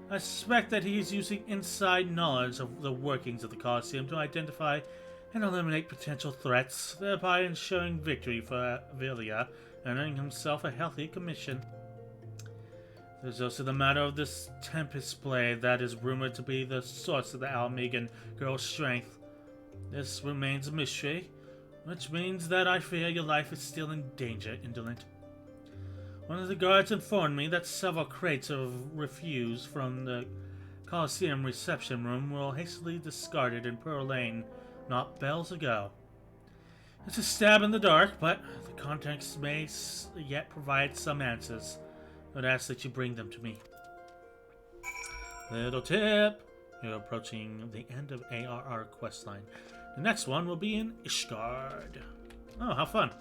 I suspect that he is using inside knowledge of the workings of the Colosseum to identify and eliminate potential threats, thereby ensuring victory for Velia and earning himself a healthy commission. There's also the matter of this Tempest Blade that is rumored to be the source of the Alamegan girl's strength. This remains a mystery, which means that I fear your life is still in danger, Indolent. One of the guards informed me that several crates of refuse from the Colosseum reception room were hastily discarded in Pearl Lane not bells ago. It's a stab in the dark, but the context may yet provide some answers. I'd ask that you bring them to me. Little tip! You're approaching the end of ARR questline. The next one will be in Ishgard. Oh, how fun!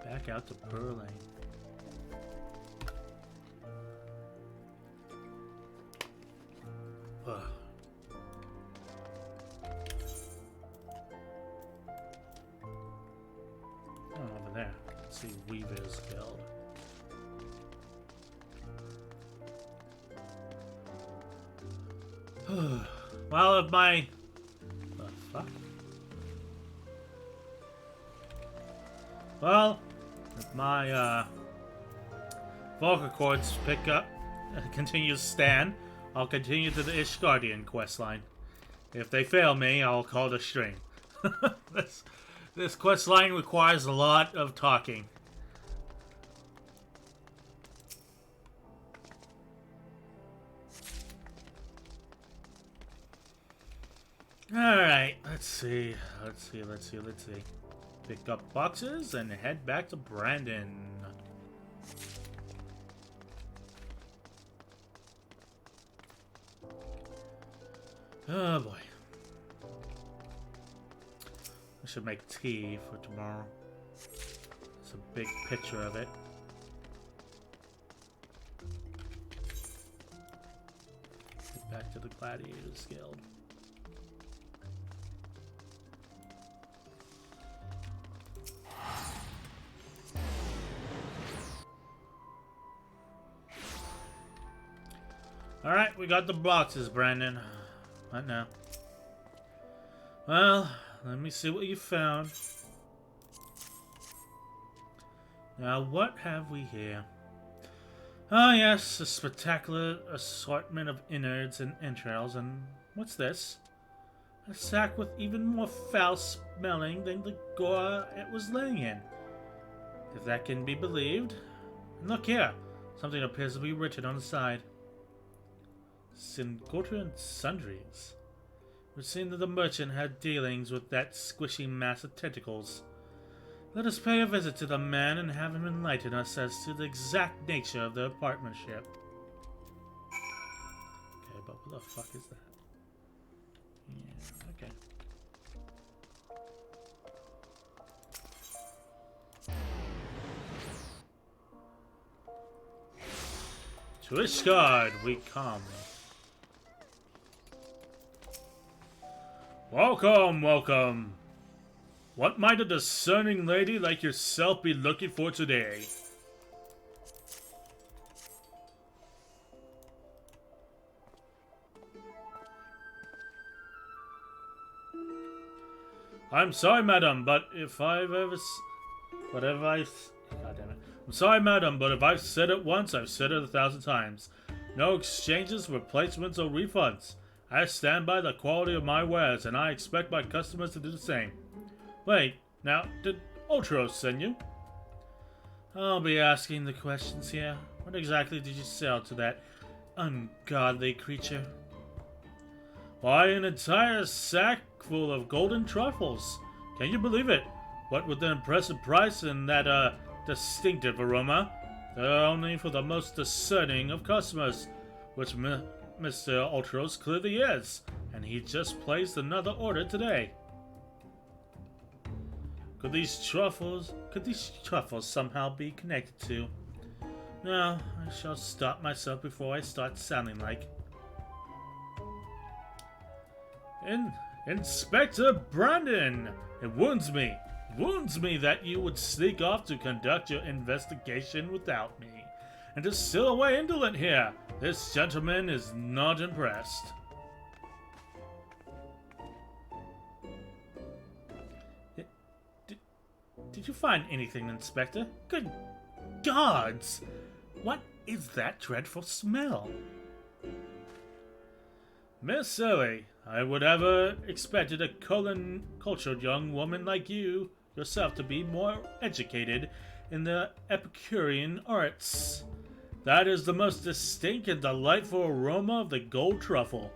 Back out to Pearl Lane. Ugh. Let's see, Weaver's Guild. Well, if my... The fuck? Well, if my, vocal cords pick up, continue to stand, I'll continue to the Ishgardian questline. If they fail me, I'll call the string. This questline requires a lot of talking. Alright, let's see. Pick up boxes and head back to Brandon. Oh boy. I should make tea for tomorrow. It's a big picture of it. Get back to the Gladiators Guild. Alright, we got the boxes, Brandon. What now? Well, let me see what you found. Now, what have we here? Ah, yes, a spectacular assortment of innards and entrails, and what's this? A sack with even more foul-smelling than the gore it was laying in. If that can be believed. And look here, something appears to be written on the side. Singotra and Sundries. It would seem that the merchant had dealings with that squishy mass of tentacles. Let us pay a visit to the man and have him enlighten us as to the exact nature of their partnership. Okay, but what the fuck is that? Yeah, okay. To Ishgard we come. Welcome, welcome. What might a discerning lady like yourself be looking for today? I'm sorry, madam, but if I've ever... God damn it. I'm sorry, madam, but if I've said it once, I've said it 1,000 times. No exchanges, replacements, or refunds. I stand by the quality of my wares, and I expect my customers to do the same. Wait, now, did Ultros send you? I'll be asking the questions here. What exactly did you sell to that ungodly creature? Why, an entire sack full of golden truffles. Can you believe it? What with the impressive price and that, distinctive aroma, they're only for the most discerning of customers, which Mr. Ultros clearly is, and he just placed another order today. Could these truffles somehow be connected to? No, I shall stop myself before I start sounding like... Inspector Brandon! It wounds me that you would sneak off to conduct your investigation without me, and to still away indolent here. This gentleman is not impressed. Did you find anything, Inspector? Good gods! What is that dreadful smell? Miss Zoe, I would ever expected a cultured young woman like you yourself to be more educated in the Epicurean arts. That is the most distinct and delightful aroma of the gold truffle.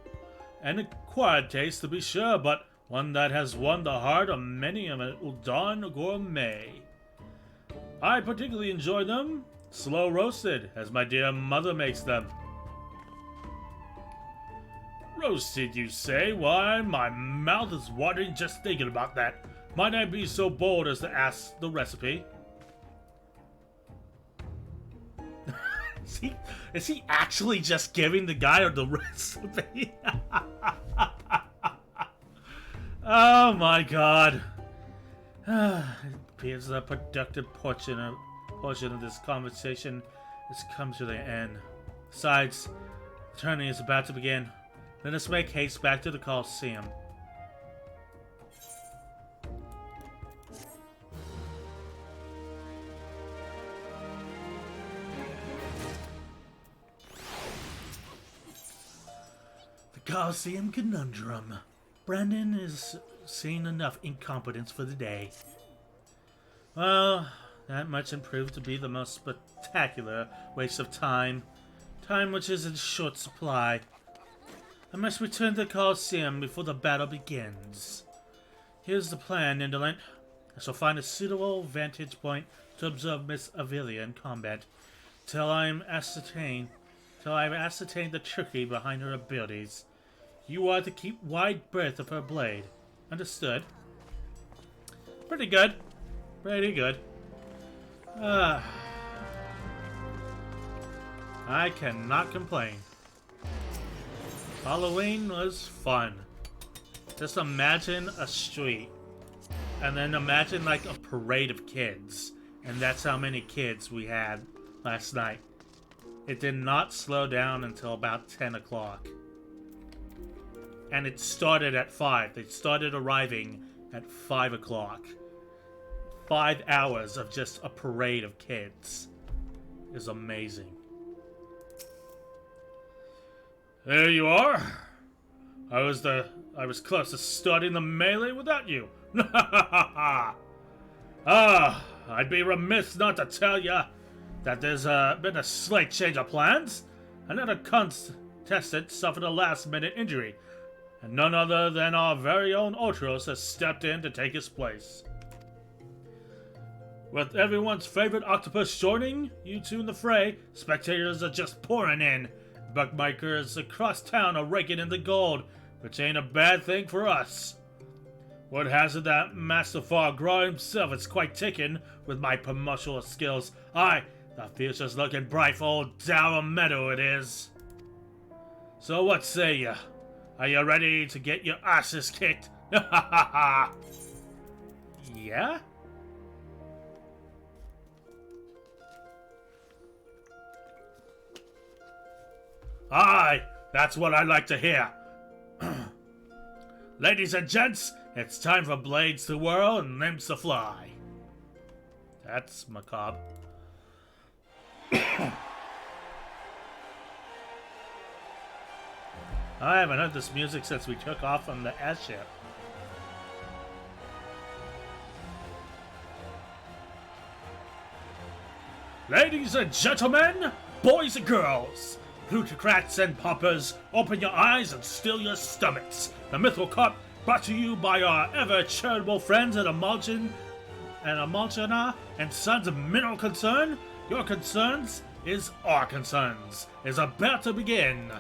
An acquired taste to be sure, but one that has won the heart of many of an Uldan gourmet. I particularly enjoy them slow roasted, as my dear mother makes them. Roasted, you say? Why, my mouth is watering just thinking about that. Might I be so bold as to ask the recipe? Is he actually just giving the guy the recipe? Oh my god. appears the productive portion of this conversation has come to the end. Besides, the tourney is about to begin. Let us make haste back to the Coliseum. The Coliseum Conundrum. Brandon is seeing enough incompetence for the day. Well, that much proved to be the most spectacular waste of time. Time which is in short supply. I must return to the Coliseum before the battle begins. Here's the plan, Indolent. I shall find a suitable vantage point to observe Miss Avelia in combat, till I've ascertained the trickery behind her abilities. You are to keep wide berth of her blade. Understood? Pretty good. Pretty good. I cannot complain. Halloween was fun. Just imagine a street. And then imagine like a parade of kids. And that's how many kids we had last night. It did not slow down until about 10 o'clock. And it started at 5. They started arriving at 5 o'clock. 5 hours of just a parade of kids is amazing. There you are. I was close to starting the melee without you. I'd be remiss not to tell you that there's been a slight change of plans. Another contestant suffered a last-minute injury, and none other than our very own Ultros has stepped in to take his place. With everyone's favorite octopus joining you two in the fray, spectators are just pouring in. Bookmakers across town are raking in the gold, which ain't a bad thing for us. What has it that Master Foie Gras himself is quite taken with my promotional skills? Aye, the future's looking bright for old Dower Meadow it is. So what say ya? Are you ready to get your asses kicked? Yeah? Aye, that's what I like to hear. Ladies and gents, it's time for blades to whirl and limbs to fly. That's macabre. I haven't heard this music since we took off from the airship. Ladies and gentlemen, boys and girls, plutocrats and poppers, open your eyes and still your stomachs. The Mythical Cup, brought to you by our ever-charitable friends at Emulsion and Sons of Mineral Concern. Your concerns is our concerns, is about to begin.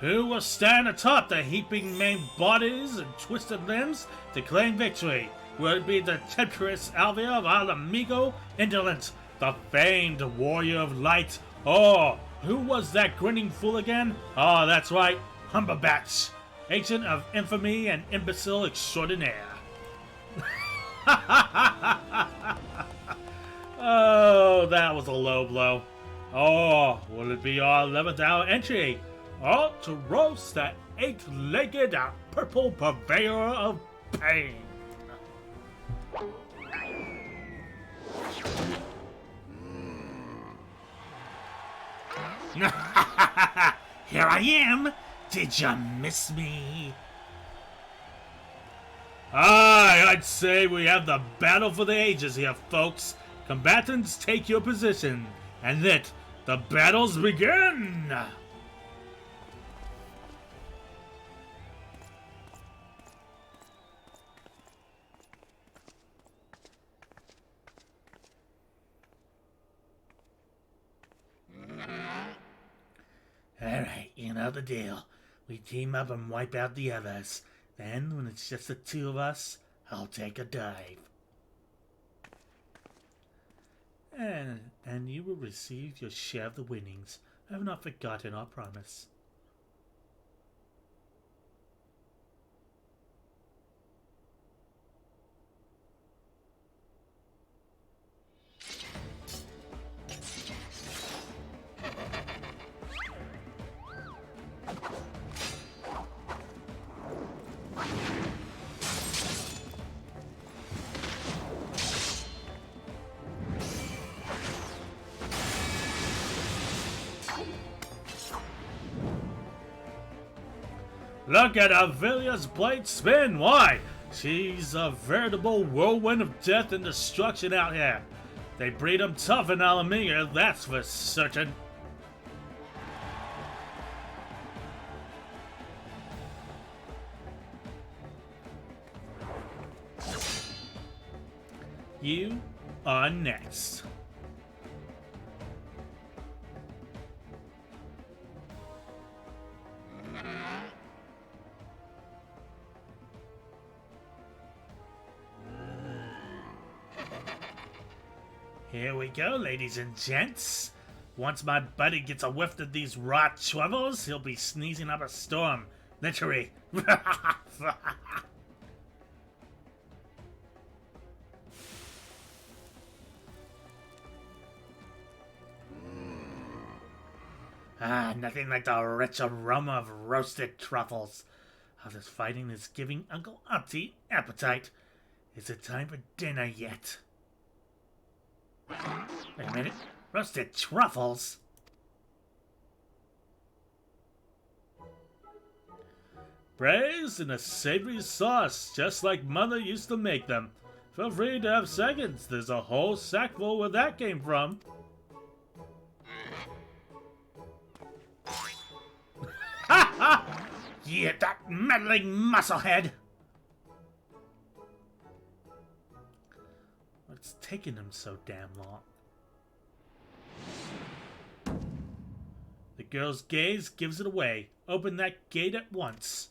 Who will stand atop the heaping maimed bodies and twisted limbs to claim victory? Will it be the tempestuous Alvia of Alamigo, Indolent, the famed warrior of light? Or who was that grinning fool again? Oh, that's right, Humberbatch, agent of infamy and imbecile extraordinaire. Oh, that was a low blow. Oh, will it be our 11th hour entry? Or to roast that 8-legged purple purveyor of pain? Here I am! Did you miss me? Aye, I'd say we have the battle for the ages here, folks. Combatants, take your position, and let the battles begin! Alright, you know the deal. We team up and wipe out the others. Then, when it's just the two of us, I'll take a dive. And you will receive your share of the winnings. I have not forgotten our promise. Look at Avilia's blade spin! Why? She's a veritable whirlwind of death and destruction out here. They breed them tough in Alameda, that's for certain. You are next. Here we go, ladies and gents. Once my buddy gets a whiff of these raw troubles, he'll be sneezing up a storm. Literally. Nothing like the rich aroma of roasted truffles. How this fighting is giving Uncle Auntie appetite. Is it time for dinner yet? Wait a minute. Roasted truffles? Braised in a savory sauce, just like Mother used to make them. Feel free to have seconds. There's a whole sack full where that came from. Ha ha! Yeah, that meddling musclehead! What's taking him so damn long? The girl's gaze gives it away. Open that gate at once.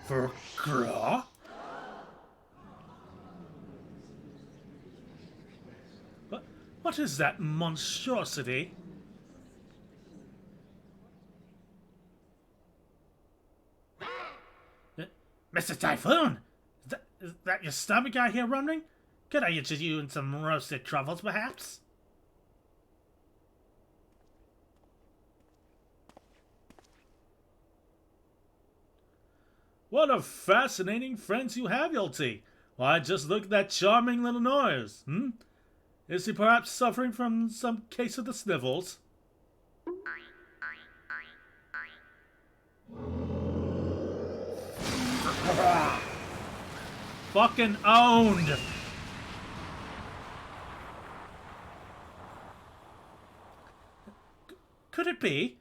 For Gra? What is that monstrosity? Mr. Typhoon! Is that your stomach I hear rumbling? Could I interest you in some roasted truffles, perhaps? What a fascinating friends you have, Yulty. Why, just look at that charming little nose, Is he perhaps suffering from some case of the sniffles? Fucking owned! Could it be?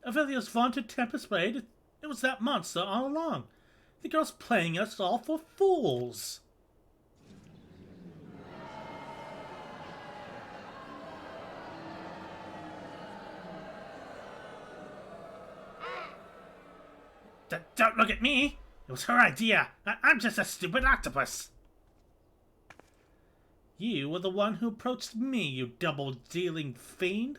Avilia's vaunted Tempest Blade? It was that monster all along. The girl's playing us all for fools. Don't look at me! It was her idea. I'm just a stupid octopus. You were the one who approached me, you double-dealing fiend.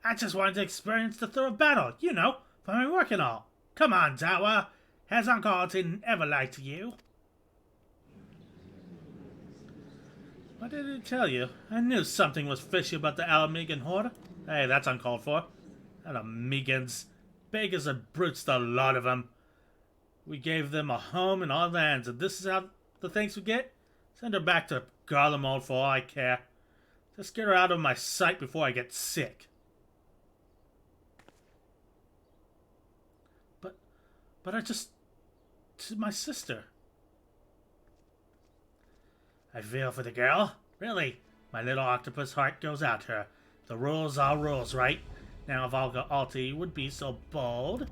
I just wanted to experience the thorough battle, you know, for my work and all. Come on, Tower. Has Uncle Alton ever lied to you? What did he tell you? I knew something was fishy about the Alamegan horde. Hey, that's uncalled for. Alamegans. Beggars and brutes, the lot of them. We gave them a home in our lands, and this is how the thanks we get? Send her back to Garlemald for all I care. Just get her out of my sight before I get sick. But I just... to my sister. I feel for the girl. Really. My little octopus heart goes out to her. The rules are rules, right? Now if Olga Alti would be so bold.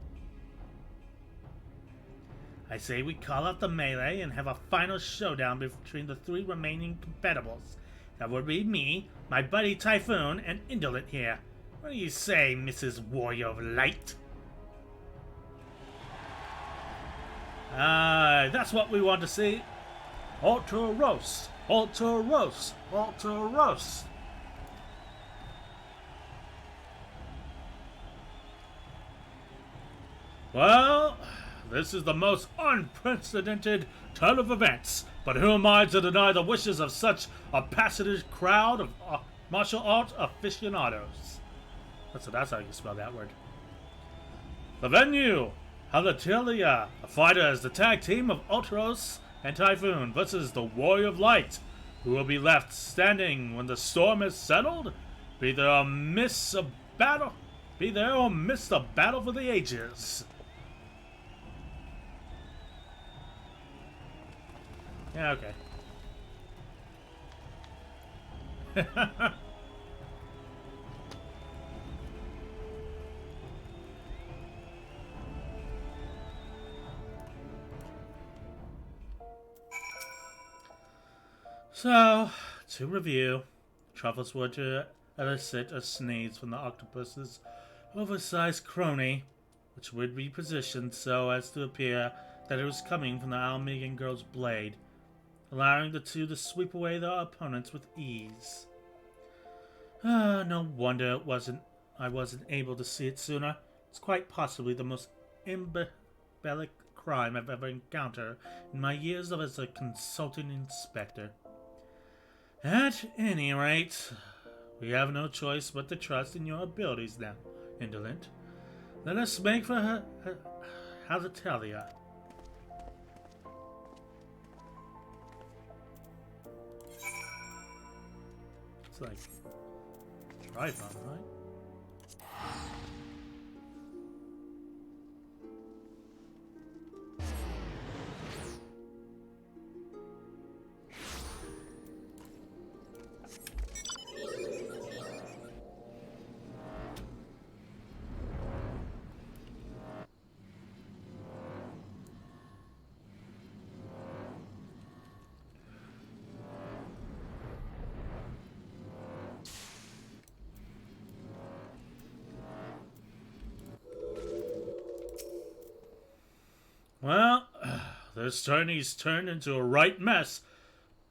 I say we call out the melee and have a final showdown between the three remaining compatibles. That would be me, my buddy Typhoon, and Indolent here. What do you say, Mrs. Warrior of Light? That's what we want to see. Alter roast, alter roast, alter roast. Well, this is the most unprecedented turn of events, but who am I to deny the wishes of such a passionate crowd of martial art aficionados? That's how you spell that word. The venue! Hildibrand, the fighters, the tag team of Ultros and Typhoon versus the Warrior of Light, who will be left standing when the storm has settled. Be there or miss a battle. Be there or miss the battle for the ages. Yeah, okay. So, to review, Truffles were to elicit a sneeze from the octopus's oversized crony, which would be positioned so as to appear that it was coming from the Almegan girl's blade, allowing the two to sweep away their opponents with ease. No wonder I wasn't able to see it sooner. It's quite possibly the most imbecilic crime I've ever encountered in my years as a consulting inspector. At any rate, we have no choice but to trust in your abilities now, Indolent. Let us make for Hildibrand. It's like tripod, right? Well, this tourney's turned into a right mess.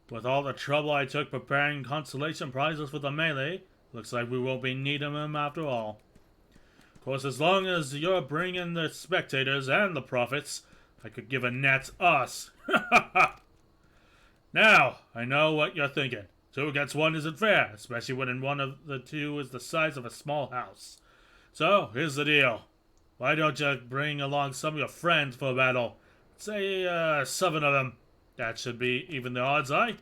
With all the trouble I took preparing consolation prizes for the melee, looks like we won't be needing them after all. Of course, as long as you're bringing the spectators and the profits, I could give a gnat's us. Now, I know what you're thinking. 2 against 1 isn't fair, especially when one of the two is the size of a small house. So, here's the deal. Why don't you bring along some of your friends for a battle? Say, 7 of them. That should be even the odds, The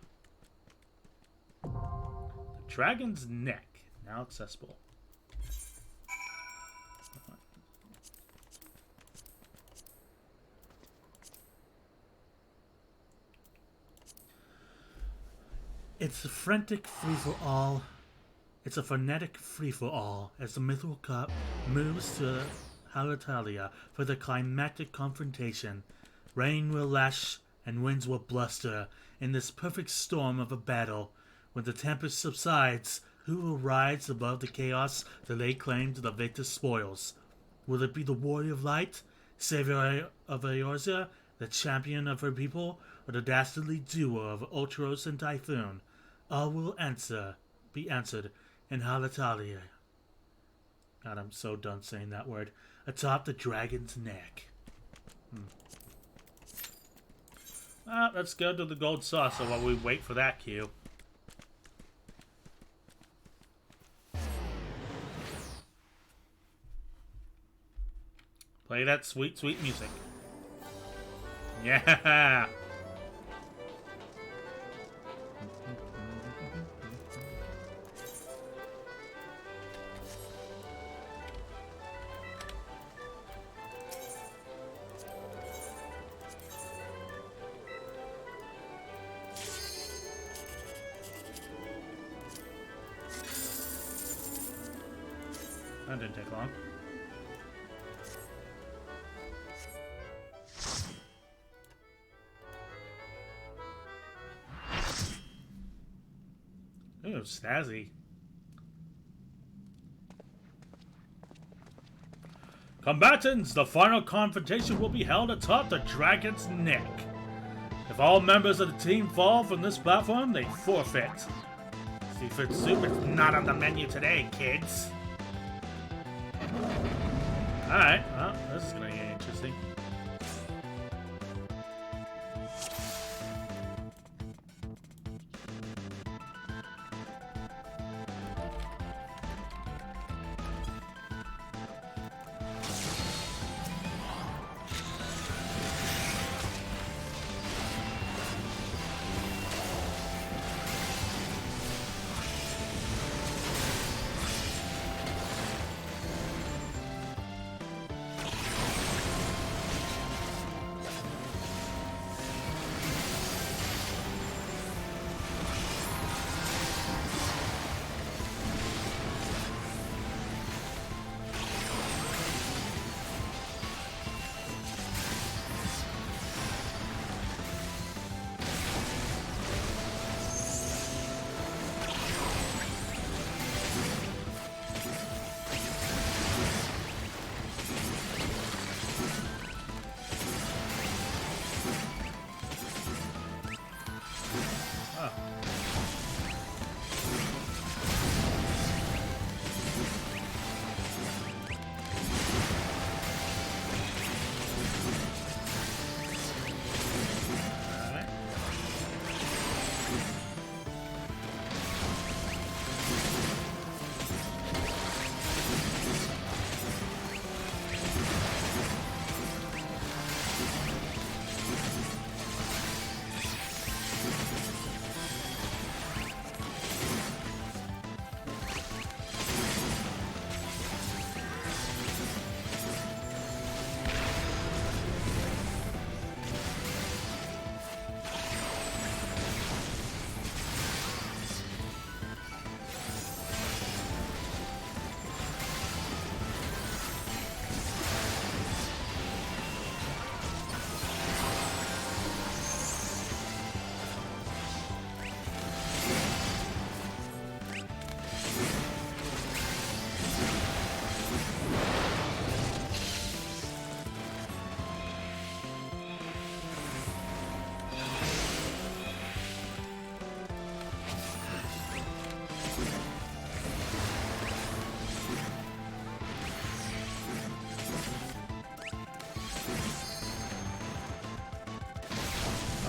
Dragon's Neck, now accessible. It's a frenetic free-for-all. It's a frenetic free-for-all as the Mythical Cup moves to Hildibrand for the climactic confrontation. Rain will lash and winds will bluster in this perfect storm of a battle. When the tempest subsides, who will rise above the chaos to lay claim to the victor's spoils? Will it be the Warrior of Light, savior of Eorzea, the champion of her people, or the dastardly duo of Ultros and Typhoon? All will be answered in Hildibrand. God, I'm so done saying that word. Atop the Dragon's Neck. Let's go to the gold saucer while we wait for that cue. Play that sweet, sweet music. Yeah! That didn't take long. Ooh, snazzy. Combatants, the final confrontation will be held atop the Dragon's Neck. If all members of the team fall from this platform, they forfeit. Seafood soup is not on the menu today, kids. Alright, well, this is gonna get interesting.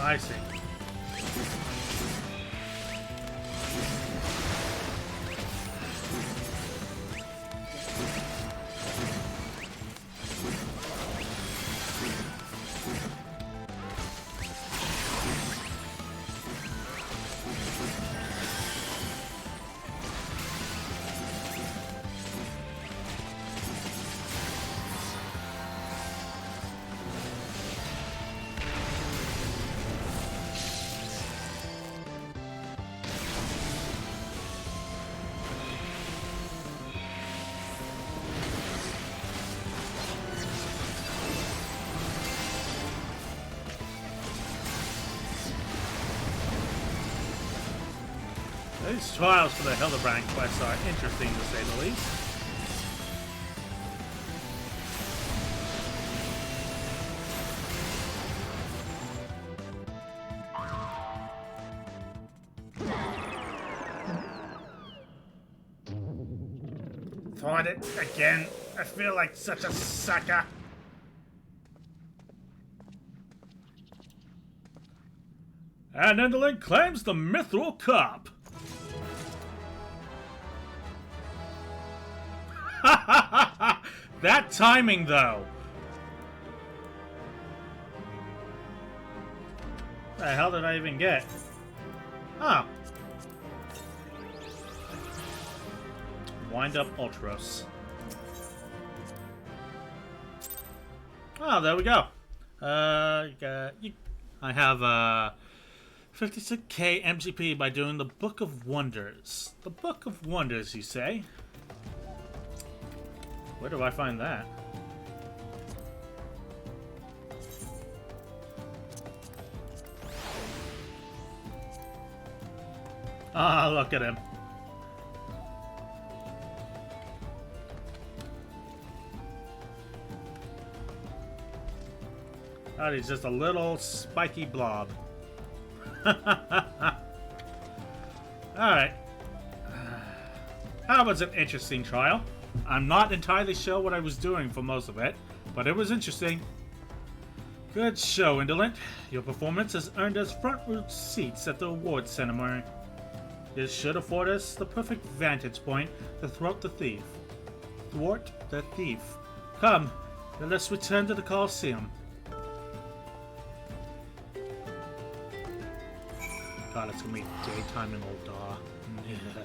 I see. These trials for the Hildibrand quests are interesting to say the least. Thought it again. I feel like such a sucker. And Enderlink claims the Mithril Cup. That timing, though. What the hell did I even get? Oh. Wind up Ultros. Oh, there we go. I have 56k MGP by doing the Book of Wonders. The Book of Wonders, you say? Where do I find that? Ah, look at him. Oh, he's just a little spiky blob. Alright. That was an interesting trial. I'm not entirely sure what I was doing for most of it, but it was interesting. Good show, Indolent. Your performance has earned us front row seats at the awards ceremony. This should afford us the perfect vantage point to thwart the thief. Come, let us return to the Coliseum. God, it's gonna be daytime in Old Daw. Yeah.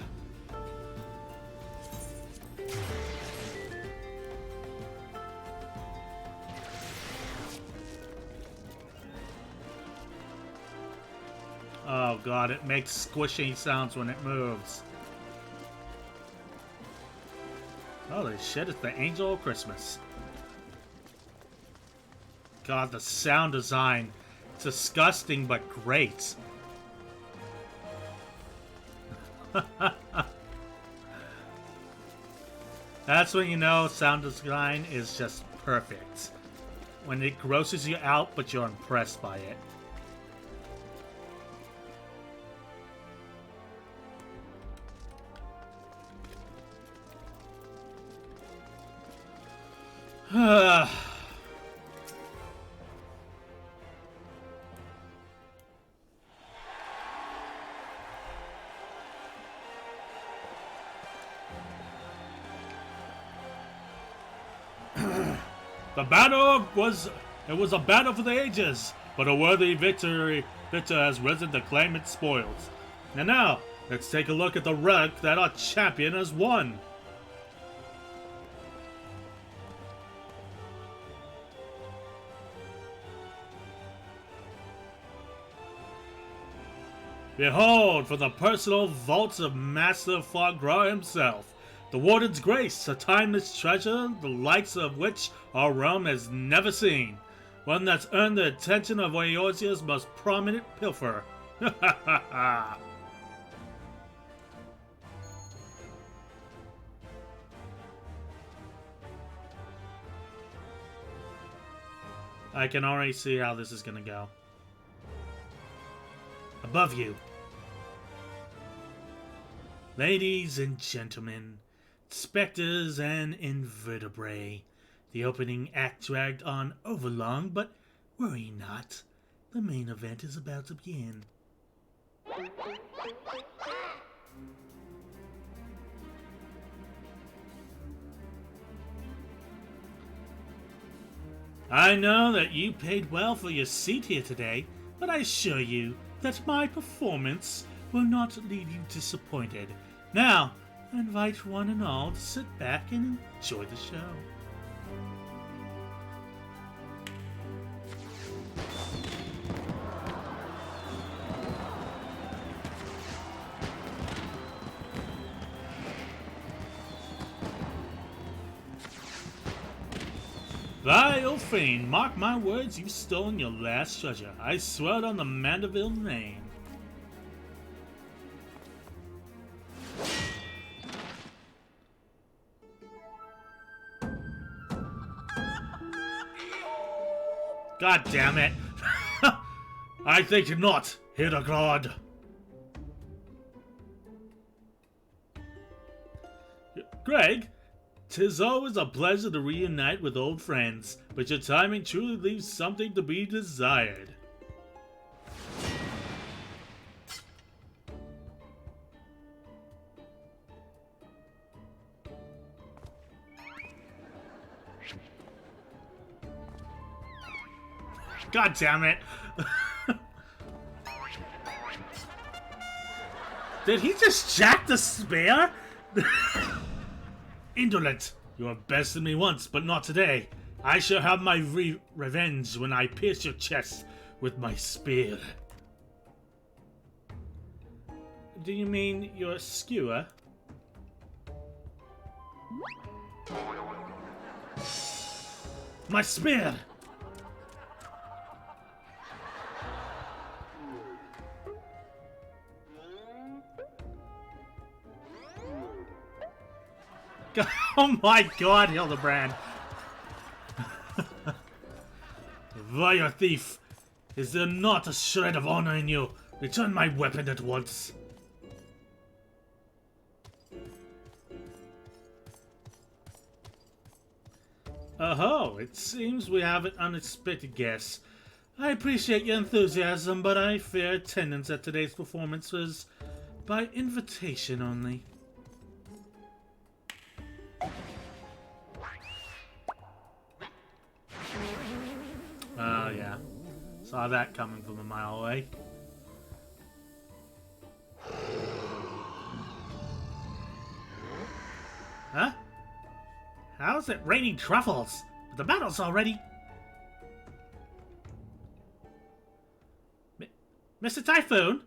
Oh god, it makes squishy sounds when it moves. Holy shit, it's the Angel of Christmas. God, the sound design. It's disgusting but great. That's when you know sound design is just perfect. When it grosses you out, but you're impressed by it. The battle was a battle for the ages, but a worthy victor has risen to claim its spoils. And now, let's take a look at the relic that our champion has won. Behold, from the personal vaults of Master foie gras himself, the Warden's Grace, a timeless treasure, the likes of which our realm has never seen. One that's earned the attention of Eorzea's most prominent pilfer. Ha ha ha ha! I can already see how this is gonna go. Above you. Ladies and gentlemen, specters and invertebrate, the opening act dragged on overlong, but worry not. The main event is about to begin. I know that you paid well for your seat here today, but I assure you that my performance will not leave you disappointed. Now, I invite one and all to sit back and enjoy the show. Vile fiend, mark my words, you've stolen your last treasure. I swear it on the Mandeville name. God damn it! I think not, Hildibrand. Greg? 'Tis always a pleasure to reunite with old friends, but your timing truly leaves something to be desired. God damn it! Did he just jack the spear? Indolent! You have bested me once, but not today. I shall have my revenge when I pierce your chest with my spear. Do you mean your skewer? My spear! Oh my god, Hildibrand! Vile thief! Is there not a shred of honor in you? Return my weapon at once! Oh, it seems we have an unexpected guest. I appreciate your enthusiasm, but I fear attendance at today's performance was by invitation only. Oh, yeah. Saw that coming from a mile away. Huh? How's it raining truffles? The battle's already... Mr. Typhoon?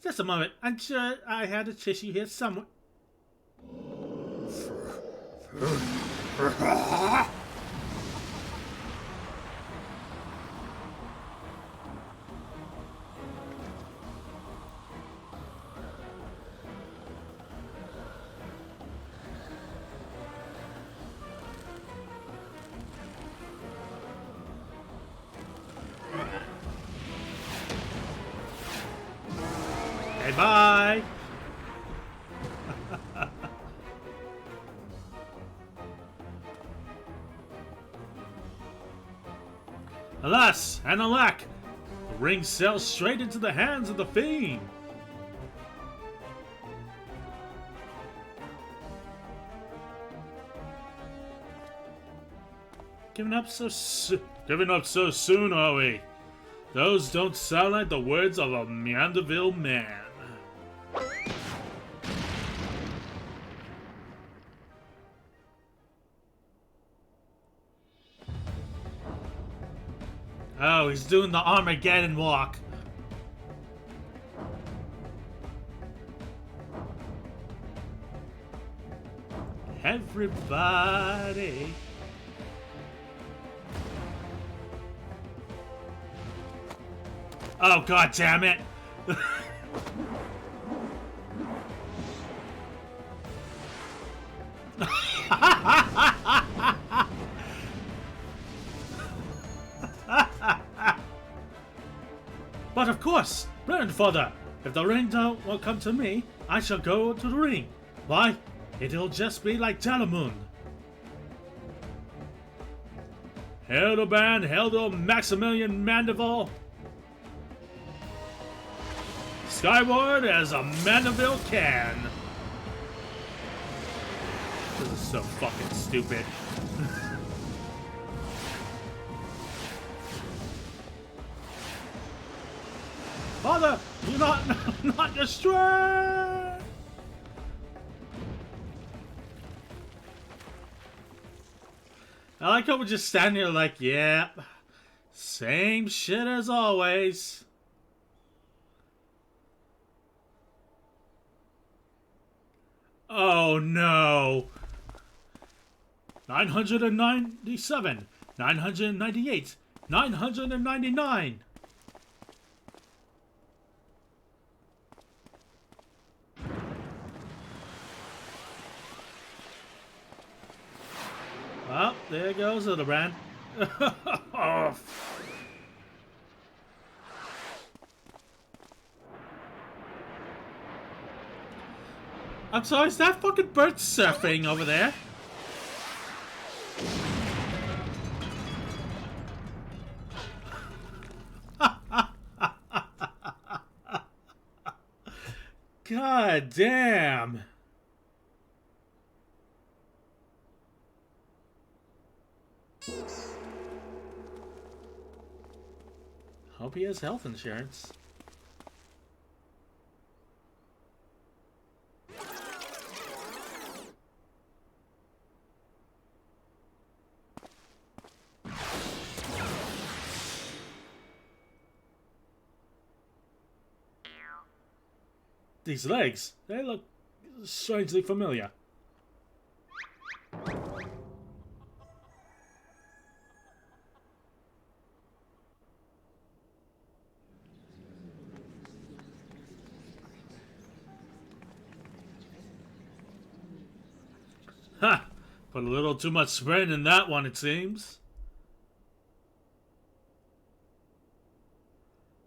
Just a moment. I'm sure I had a tissue here somewhere. Bye! Alas and alack! The ring sails straight into the hands of the fiend! Giving up so soon, are we? Those don't sound like the words of a Mandeville man. Oh, he's doing the Armageddon walk. Everybody. Oh, god damn it. But of course, grandfather, if the ring won't come to me, I shall go to the ring. Why, it'll just be like Talamoon. Hildibrand, Maximilian Mandeville. skyward as a Mandeville can. This is so fucking stupid. Father, you're not destroyed. I like how we're just standing here like, yeah, same shit as always. Oh no. 997, 998, 999. Well, there goes Hildibrand. Oh. I'm sorry, is that fucking bird surfing over there? God damn. Hope he has health insurance. These legs, they look strangely familiar. Ha! Put a little too much spin in that one, it seems.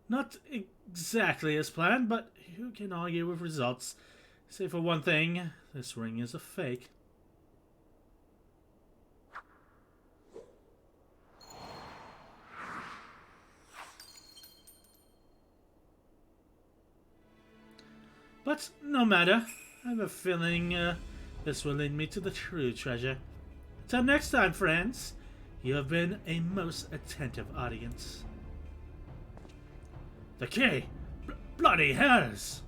Not exactly as planned, but who can argue with results? Say for one thing, this ring is a fake. But no matter, I have a feeling this will lead me to the true treasure. Till next time, friends, you have been a most attentive audience. The key! Bloody hells!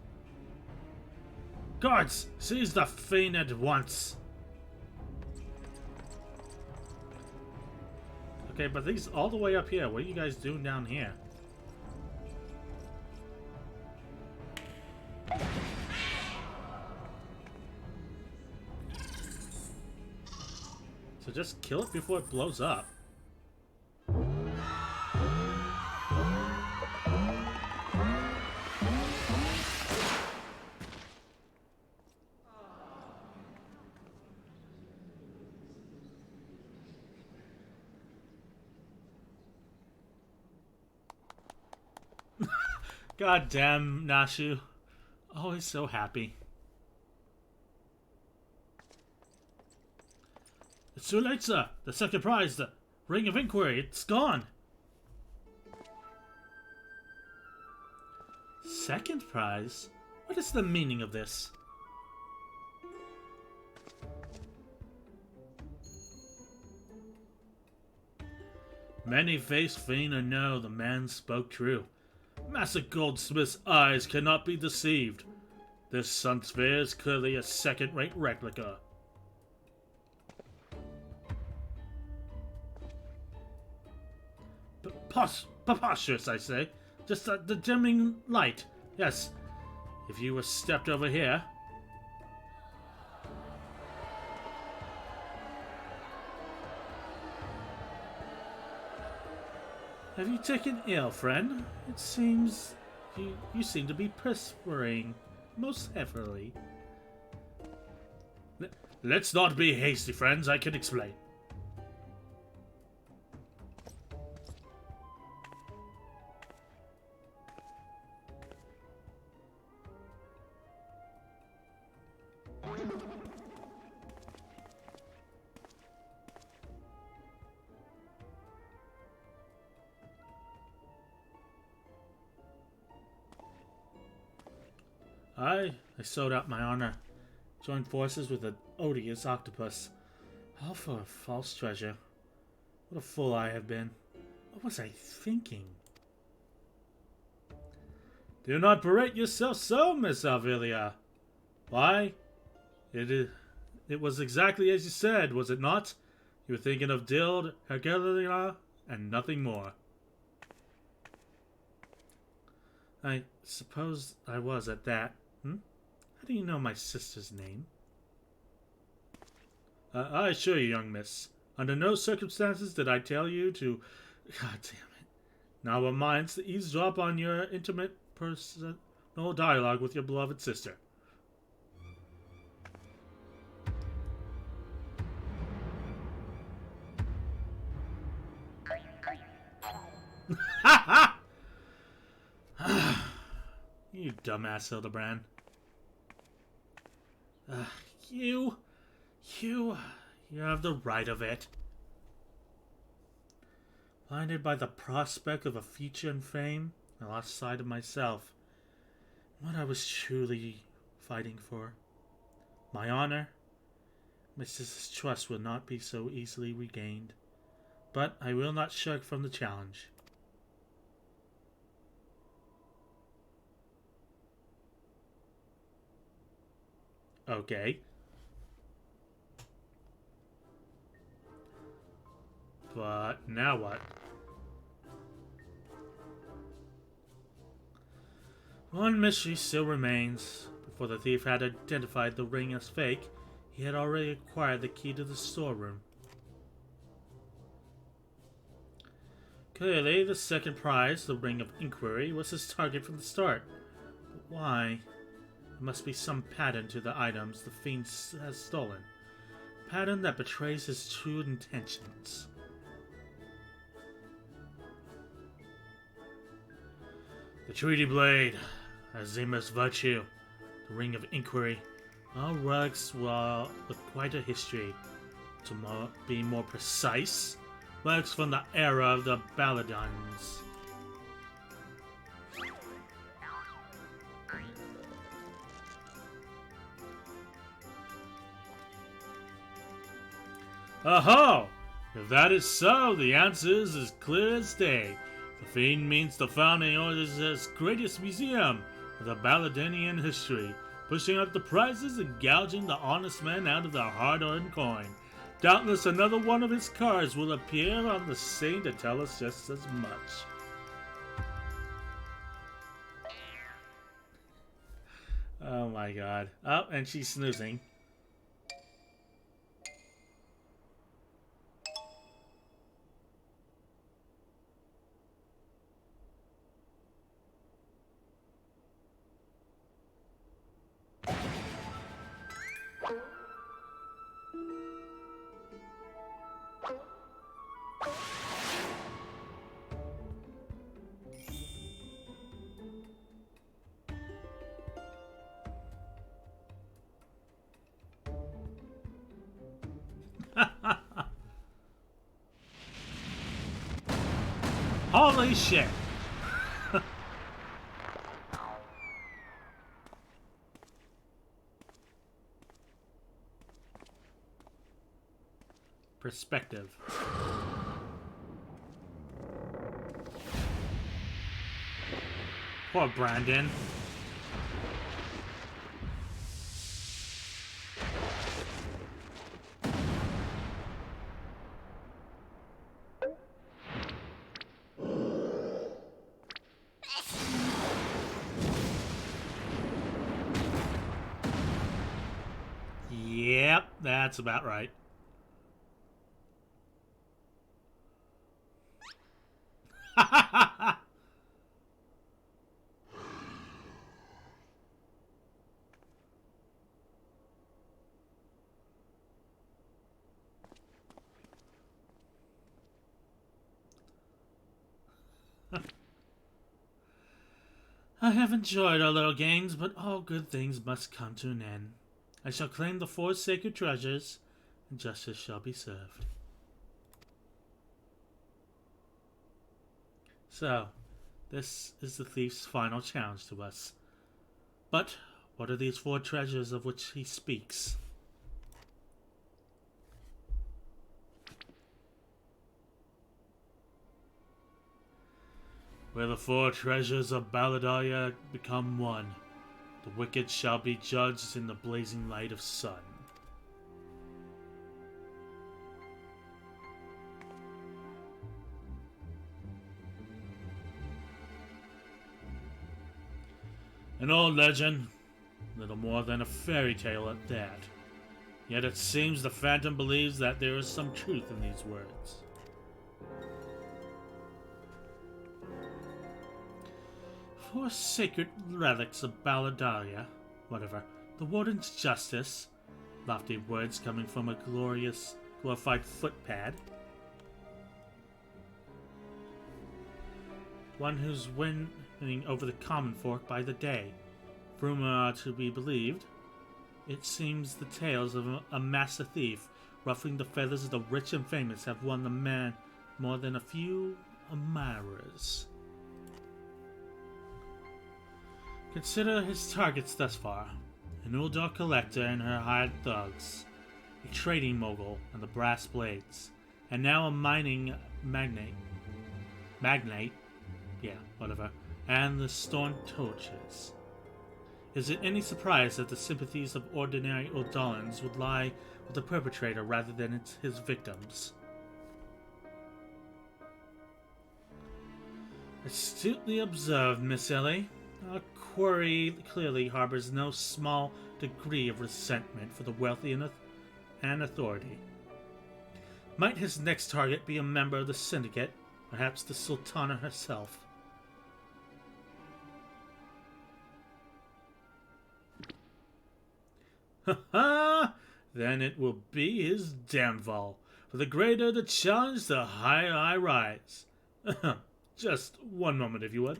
Guards, seize the fiend at once! Okay, but these all the way up here. What are you guys doing down here? So just kill it before it blows up. God damn, Nashu. Always so happy. It's too late, sir. The second prize, the Ring of Enquiry, it's gone. Second prize? What is the meaning of this? Many face fiend and know the man spoke true. Master Goldsmith's eyes cannot be deceived. This sun sphere is clearly a second-rate replica. Preposterous, I say. Just the dimming light. Yes, if you were stepped over here. Have you taken ill, friend? It seems you seem to be perspiring most heavily. Let's not be hasty, friends. I can explain. I sold out my honor, joined forces with an odious octopus, all for a false treasure. What a fool I have been. What was I thinking? Do not berate yourself so, Miss Alvilia. Why, it was exactly as you said, was it not? You were thinking of Dild, Hergelina, and nothing more. I suppose I was at that. How do you know my sister's name? I assure you, young miss, under no circumstances did I tell you to... God damn it. Now we're minds to eavesdrop on your intimate personal dialogue with your beloved sister. Ha ha! You dumbass, Hildibrand. You have the right of it. Blinded by the prospect of a future and fame, I lost sight of myself, what I was truly fighting for. My honor, my sister's trust will not be so easily regained, but I will not shirk from the challenge. Okay. But now what? One mystery still remains. Before the thief had identified the ring as fake, he had already acquired the key to the storeroom. Clearly, the second prize, the Ring of Enquiry, was his target from the start. But why? There must be some pattern to the items the fiend has stolen. A pattern that betrays his true intentions. The Treaty Blade, Azima's Virtue, the Ring of Enquiry, all relics with quite a history. To be more precise, relics from the era of the Baladons. Oh-ho! If that is so, the answer is as clear as day. The fiend means to found Order's greatest museum of the Baladinian history, pushing up the prices and gouging the honest men out of their hard-earned coin. Doubtless another one of his cards will appear on the scene to tell us just as much. Oh my god. Oh, and she's snoozing. Holy shit! Perspective. Poor Brandon. Yep, that's about right. I have enjoyed our little games, but all good things must come to an end. I shall claim the 4 sacred treasures, and justice shall be served. So, this is the thief's final challenge to us. But What are these 4 treasures of which he speaks? Where the 4 treasures of Balladaria become one, the wicked shall be judged in the blazing light of sun. An old legend, little more than a fairy tale at that. Yet it seems the Phantom believes that there is some truth in these words. For sacred relics of Balladaria, whatever, the Warden's justice, lofty words coming from a glorified footpad. One who's winning over the common folk by the day. If rumor are to be believed, it seems the tales of a master thief ruffling the feathers of the rich and famous have won the man more than a few admirers. Consider his targets thus far: an Uldor collector and her hired thugs, a trading mogul and the brass blades, and now a mining magnate, and the stone torches. Is it any surprise that the sympathies of ordinary Uldolans would lie with the perpetrator rather than his victims? Astutely observed, Miss Ellie. Our quarry clearly harbors no small degree of resentment for the wealthy and authority. Might his next target be a member of the syndicate, perhaps the Sultana herself? Ha ha! Then it will be his downfall. For the greater the challenge, the higher I rise. Just one moment, if you would.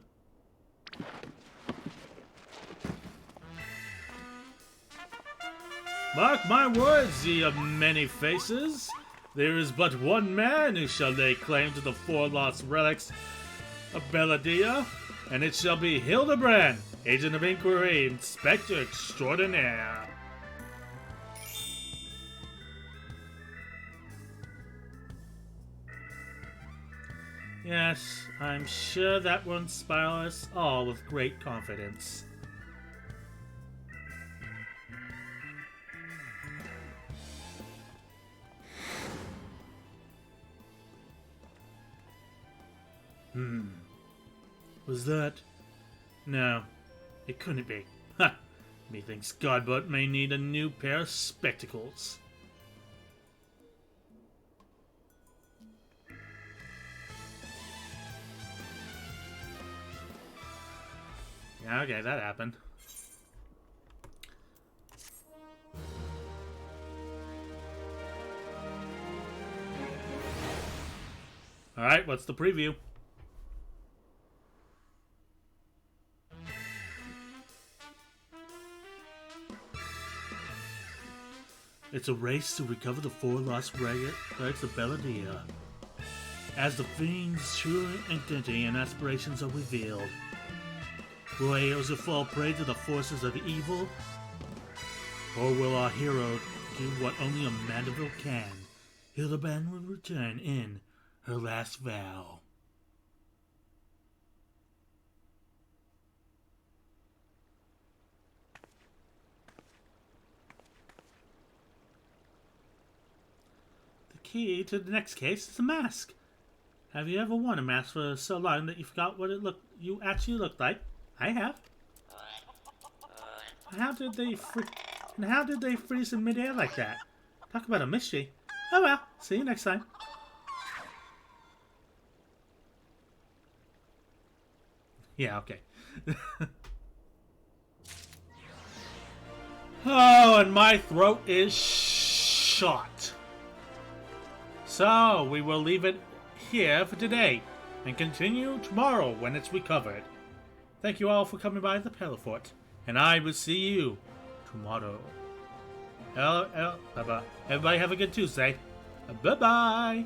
Mark my words, ye of many faces. There is but one man who shall lay claim to the 4 lost relics of Balladaria, and it shall be Hildibrand, agent of Enquiry, Inspector Extraordinare. Yes, I'm sure that will inspire us all with great confidence. Was that? No, it couldn't be. Ha! Methinks Godbot may need a new pair of spectacles. Yeah, okay, that happened. Alright, what's the preview? It's a race to recover the 4 lost relics of Balladaria. As the fiend's true identity and aspirations are revealed, will Aosa fall prey to the forces of evil? Or will our hero do what only a Mandeville can? Hildibrand will return in her last vow. The key to the next case is a mask. Have you ever worn a mask for so long that you forgot what you actually looked like? I have. How did they freeze in midair like that? Talk about a mystery. Oh well, see you next time. Yeah, okay. Oh, and my throat is shot. So, we will leave it here for today, and continue tomorrow when it's recovered. Thank you all for coming by the Pelafort, and I will see you tomorrow. Bye-bye. Everybody have a good Tuesday. Bye-bye.